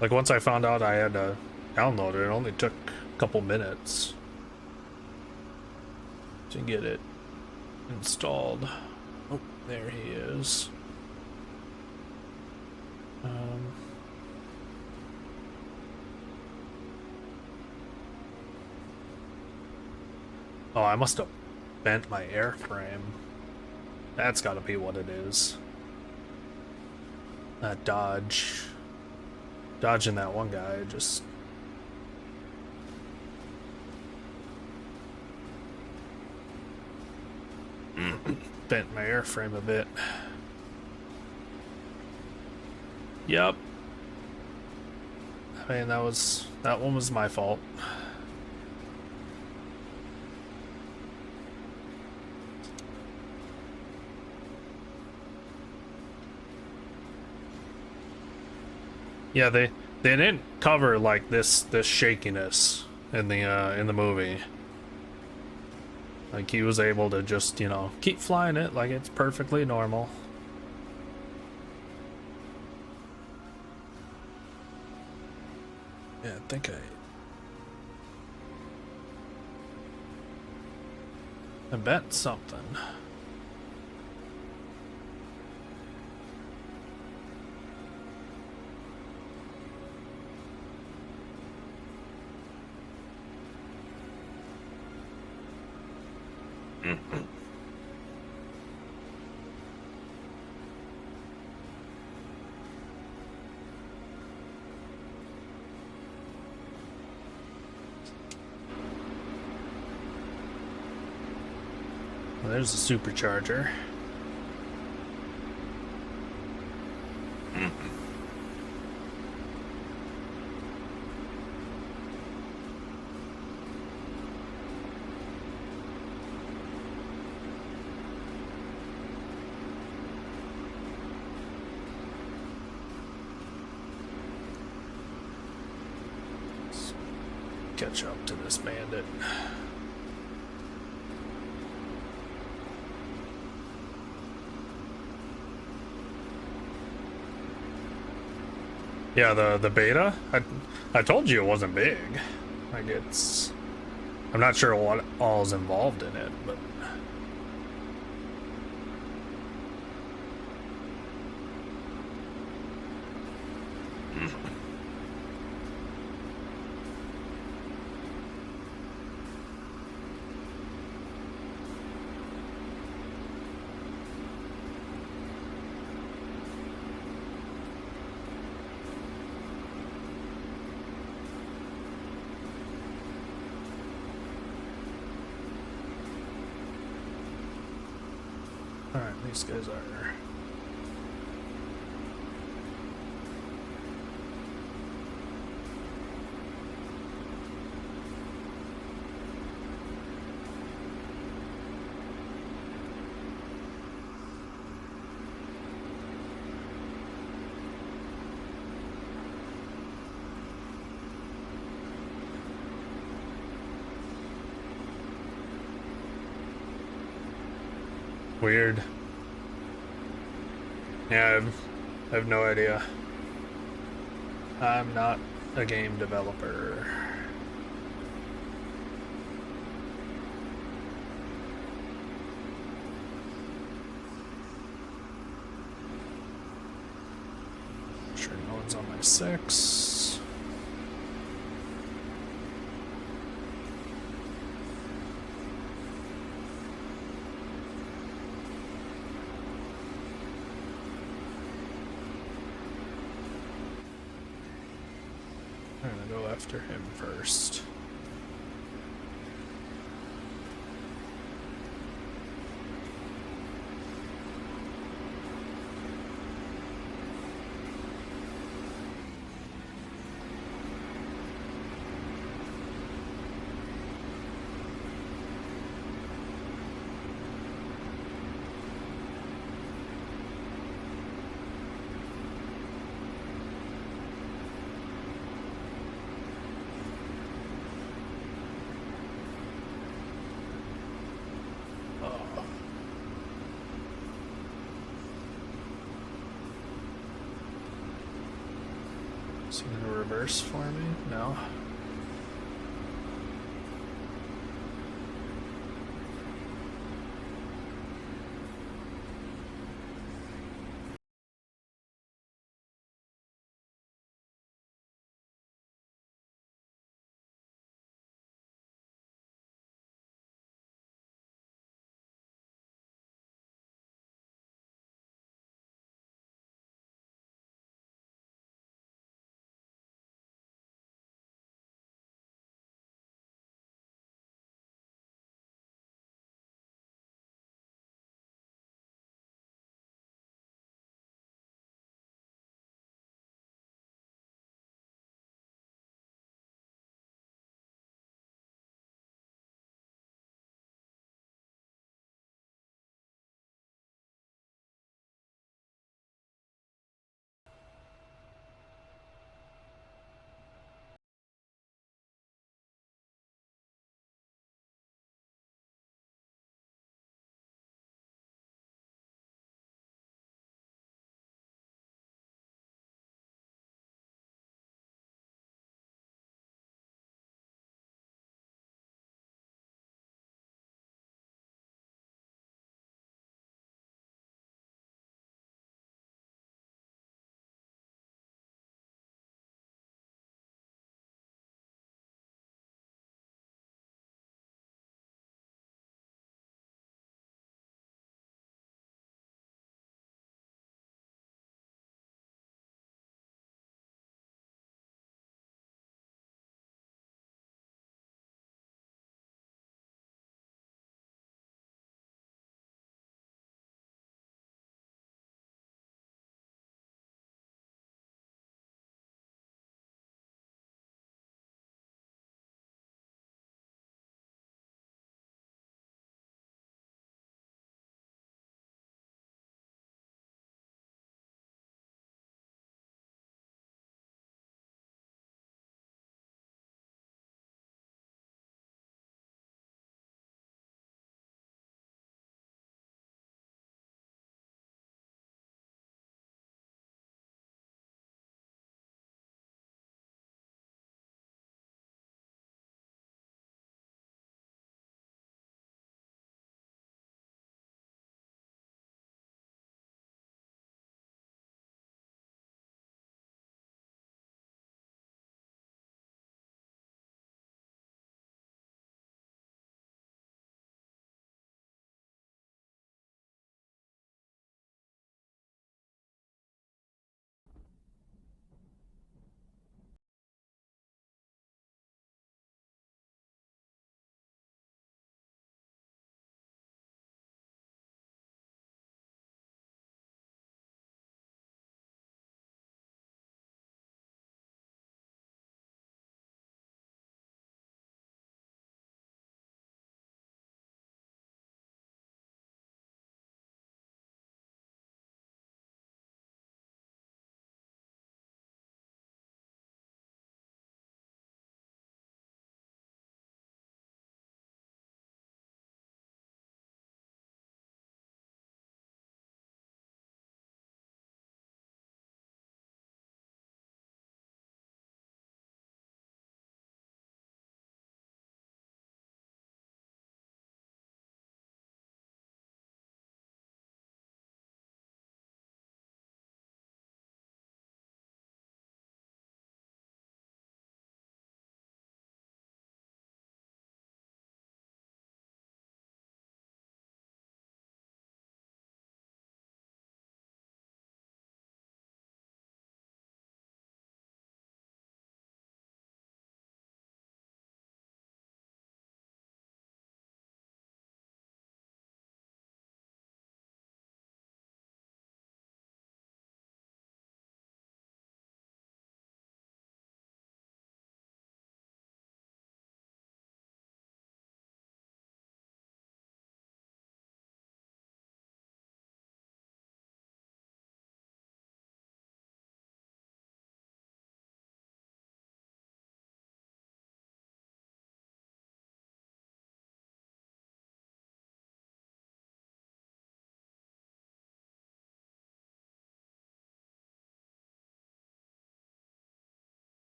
Like, once I found out I had to download it, it only took a couple minutes to get it installed. Oh, there he is. Oh, I must have bent my airframe. That's gotta be what it is. That dodging that one guy just bent my airframe a bit. Yep. I mean, that one was my fault. Yeah, they didn't cover like this shakiness in the movie. Like, he was able to just, you know, keep flying it like it's perfectly normal. Yeah, I think I bet something. Well, there's the supercharger. catch up to this bandit. Yeah, the beta. I told you it wasn't big. Like it's. I'm not sure what all's involved in it, but. Alright, these guys are. Weird. Yeah, I have no idea. I'm not a game developer. Sure, no one's on my 6. I'm gonna go after him first. Is he gonna reverse for me? No.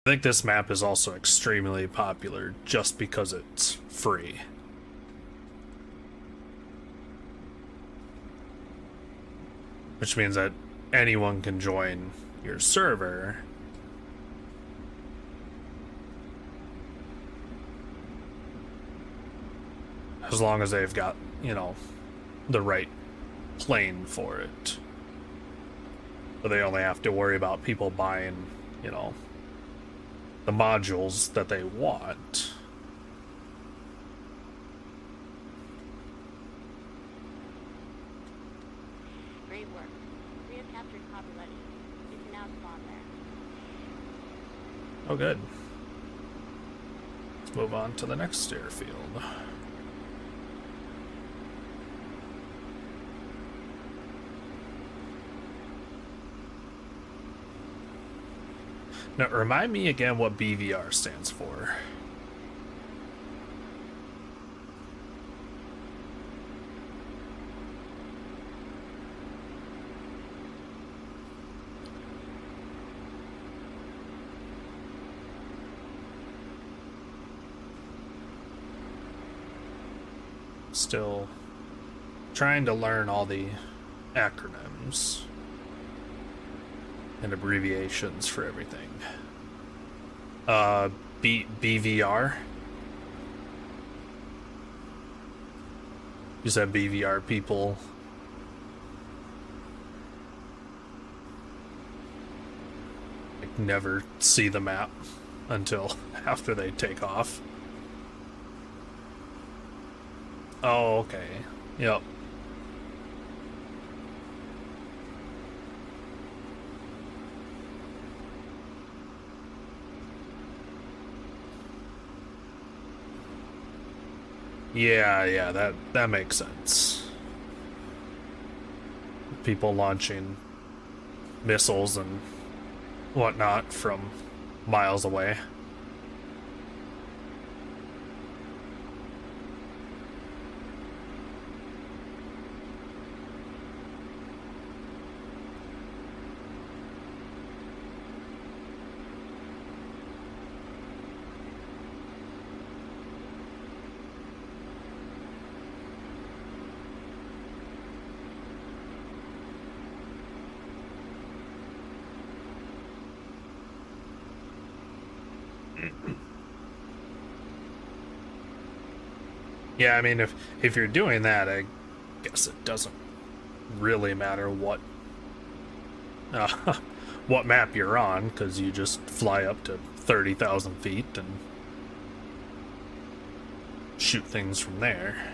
I think this map is also extremely popular just because it's free. Which means that anyone can join your server. As long as they've got, you know, the right plane for it. But they only have to worry about people buying, you know, the modules that they want. Great work. We have captured Copperletty. You can now spawn there. Oh, good. Let's move on to the next airfield. Now, remind me again what BVR stands for. Still trying to learn all the acronyms and abbreviations for everything. BVR. You said BVR people. Like never see the map until after they take off. Oh, okay. Yep. Yeah, that makes sense. People launching missiles and whatnot from miles away. Yeah, I mean, if you're doing that, I guess it doesn't really matter what uh, what map you're on, because you just fly up to 30,000 feet and shoot things from there.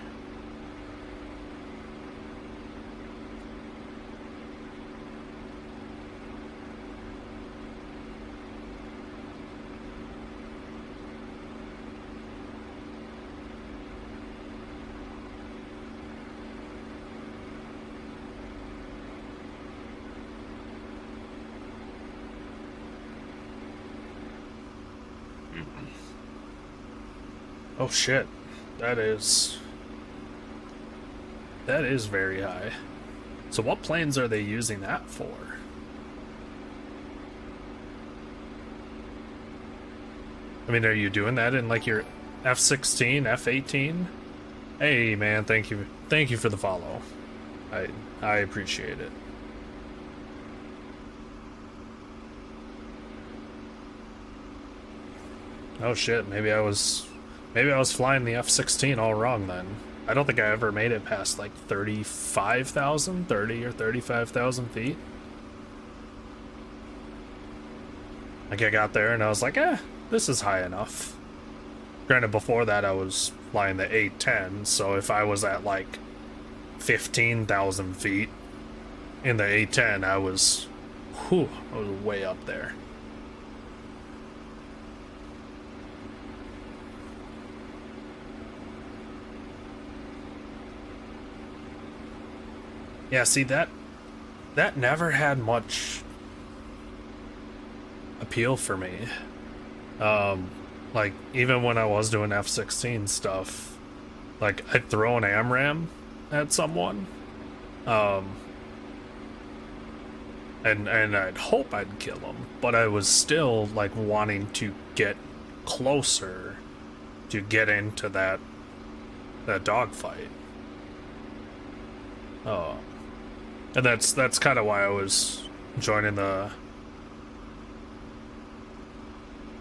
Oh shit, that is very high. So what planes are they using that for? I mean, are you doing that in like your F-16, F-18? Hey man, thank you for the follow. I appreciate it. Oh shit, maybe I was flying the F-16 all wrong then. I don't think I ever made it past like 30 or 35,000 feet. Like I got there and I was like, this is high enough. Granted, before that I was flying the A-10, so if I was at like 15,000 feet in the A-10, I was way up there. Yeah, see, that never had much appeal for me. Like, even when I was doing F-16 stuff, like, I'd throw an AMRAAM at someone, and I'd hope I'd kill him, but I was still like wanting to get closer to get into that dogfight. Oh, and that's kind of why I was joining the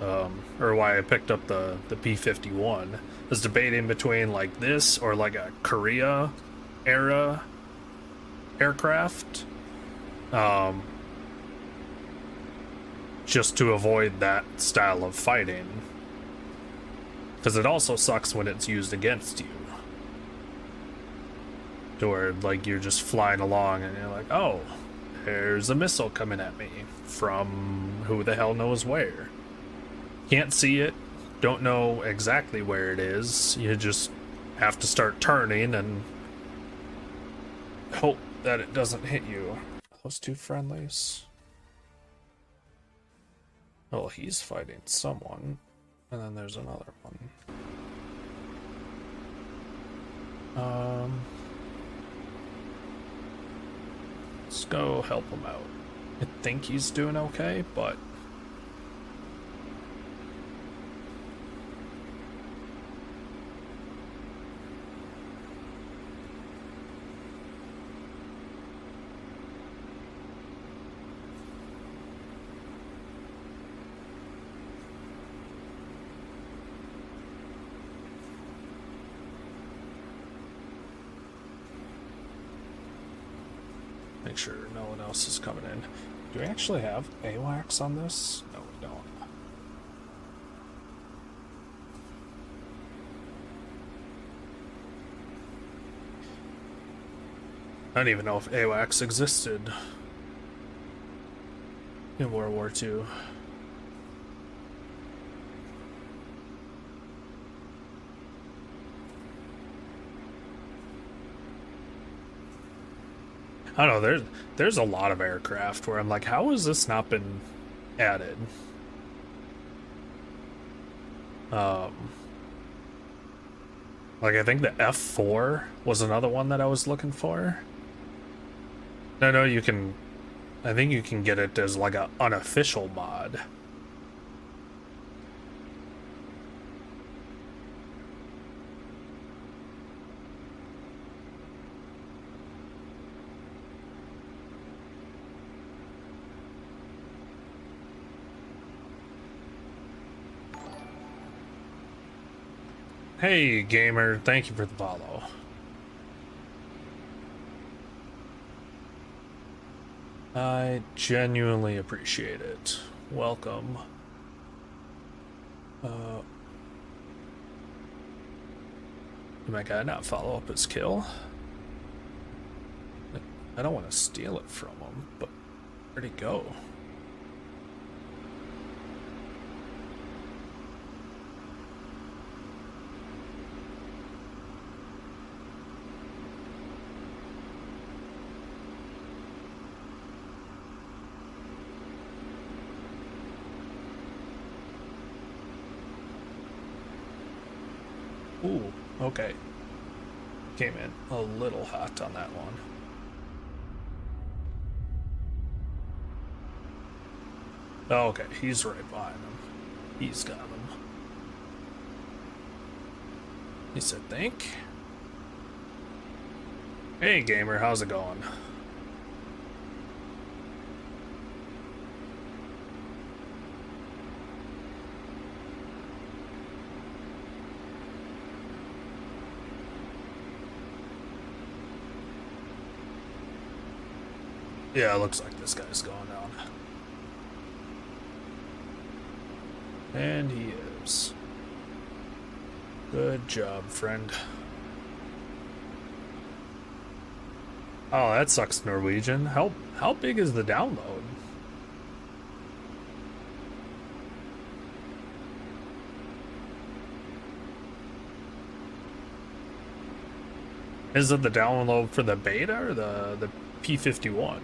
or why I picked up the P-51. I was debating between like this or like a Korea era aircraft, just to avoid that style of fighting, because it also sucks when it's used against you, to where like you're just flying along and you're like, oh, there's a missile coming at me from who the hell knows where. Can't see it, don't know exactly where it is. You just have to start turning and hope that it doesn't hit you. Are those two friendlies? Oh, he's fighting someone, and then there's another one. Let's go help him out. I think he's doing okay, but make sure no one else is coming in. Do we actually have AWACS on this? No, we don't. I don't even know if AWACS existed in World War II. I don't know, there's a lot of aircraft where I'm like, how has this not been added? Like I think the F4 was another one that I was looking for. No, you can, I think you can get it as like a unofficial mod. Hey, gamer, thank you for the follow. I genuinely appreciate it. Welcome. Did my guy not follow up his kill? I don't want to steal it from him, but where'd he go? Ooh, okay. Came in a little hot on that one. Oh, okay, he's right behind him. He's got him. He said, think. Hey, gamer, how's it going? Yeah, it looks like this guy's going down. And he is. Good job, friend. Oh, that sucks, Norwegian. How big is the download? Is it the download for the beta or the P-51?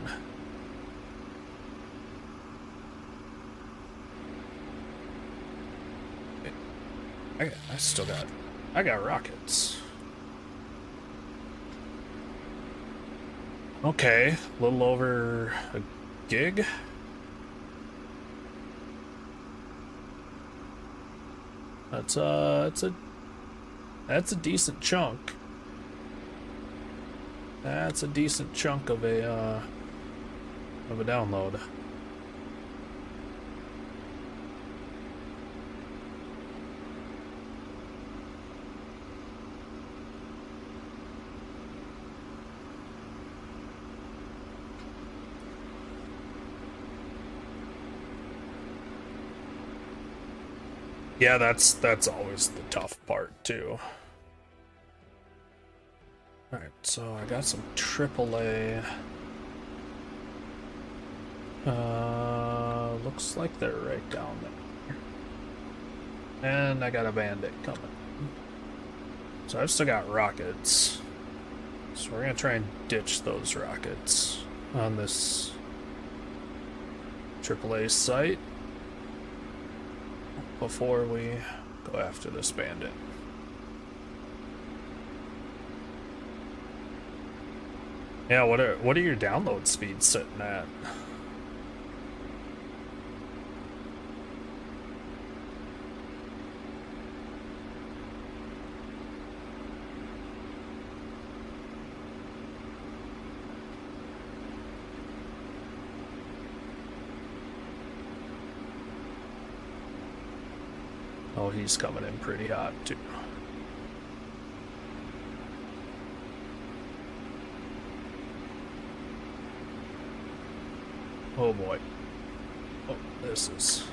I still got... I got rockets. Okay, a little over gig. That's that's a decent chunk. That's a decent chunk of a download. Yeah, that's always the tough part too. Alright, so I got some AAA. Looks like they're right down there. And I got a bandit coming. So I've still got rockets. So we're gonna try and ditch those rockets on this AAA site before we go after this bandit. Yeah, what are your download speeds sitting at? Oh, he's coming in pretty hot too. Oh boy. Oh, this is...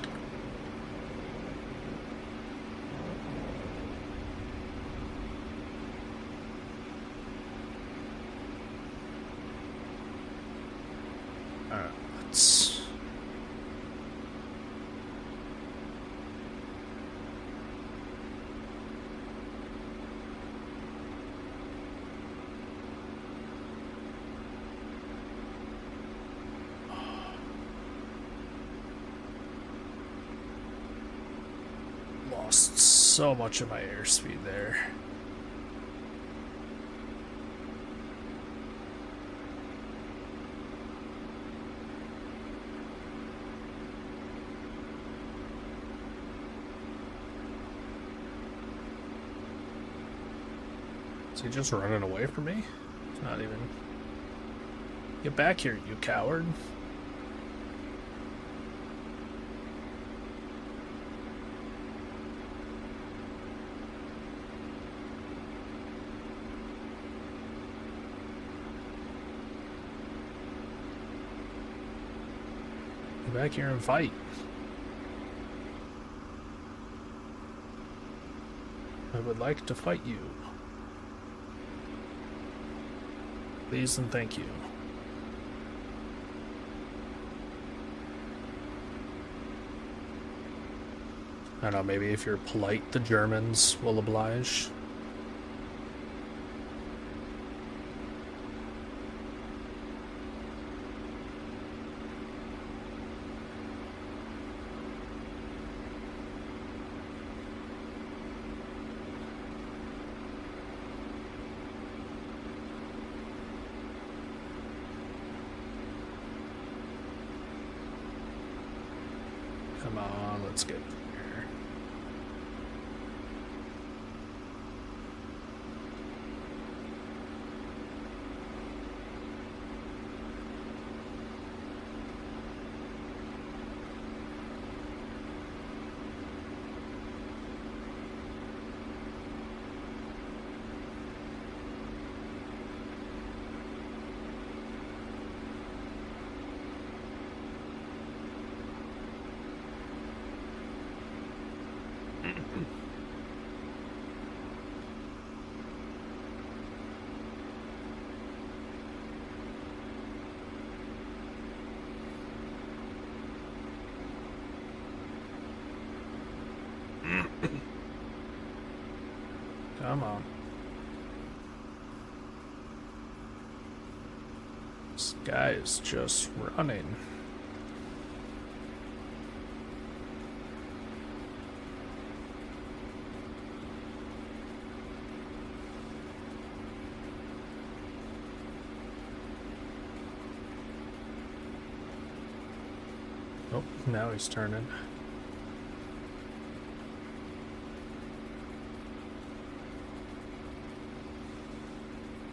Alright, let's... Lost so much of my airspeed there. Is he just running away from me? It's not even... Get back here, you coward. Get back here and fight. I would like to fight you. Please and thank you. I don't know, maybe if you're polite, the Germans will oblige. Come on, let's get there. Come on. This guy is just running. Oh, now he's turning.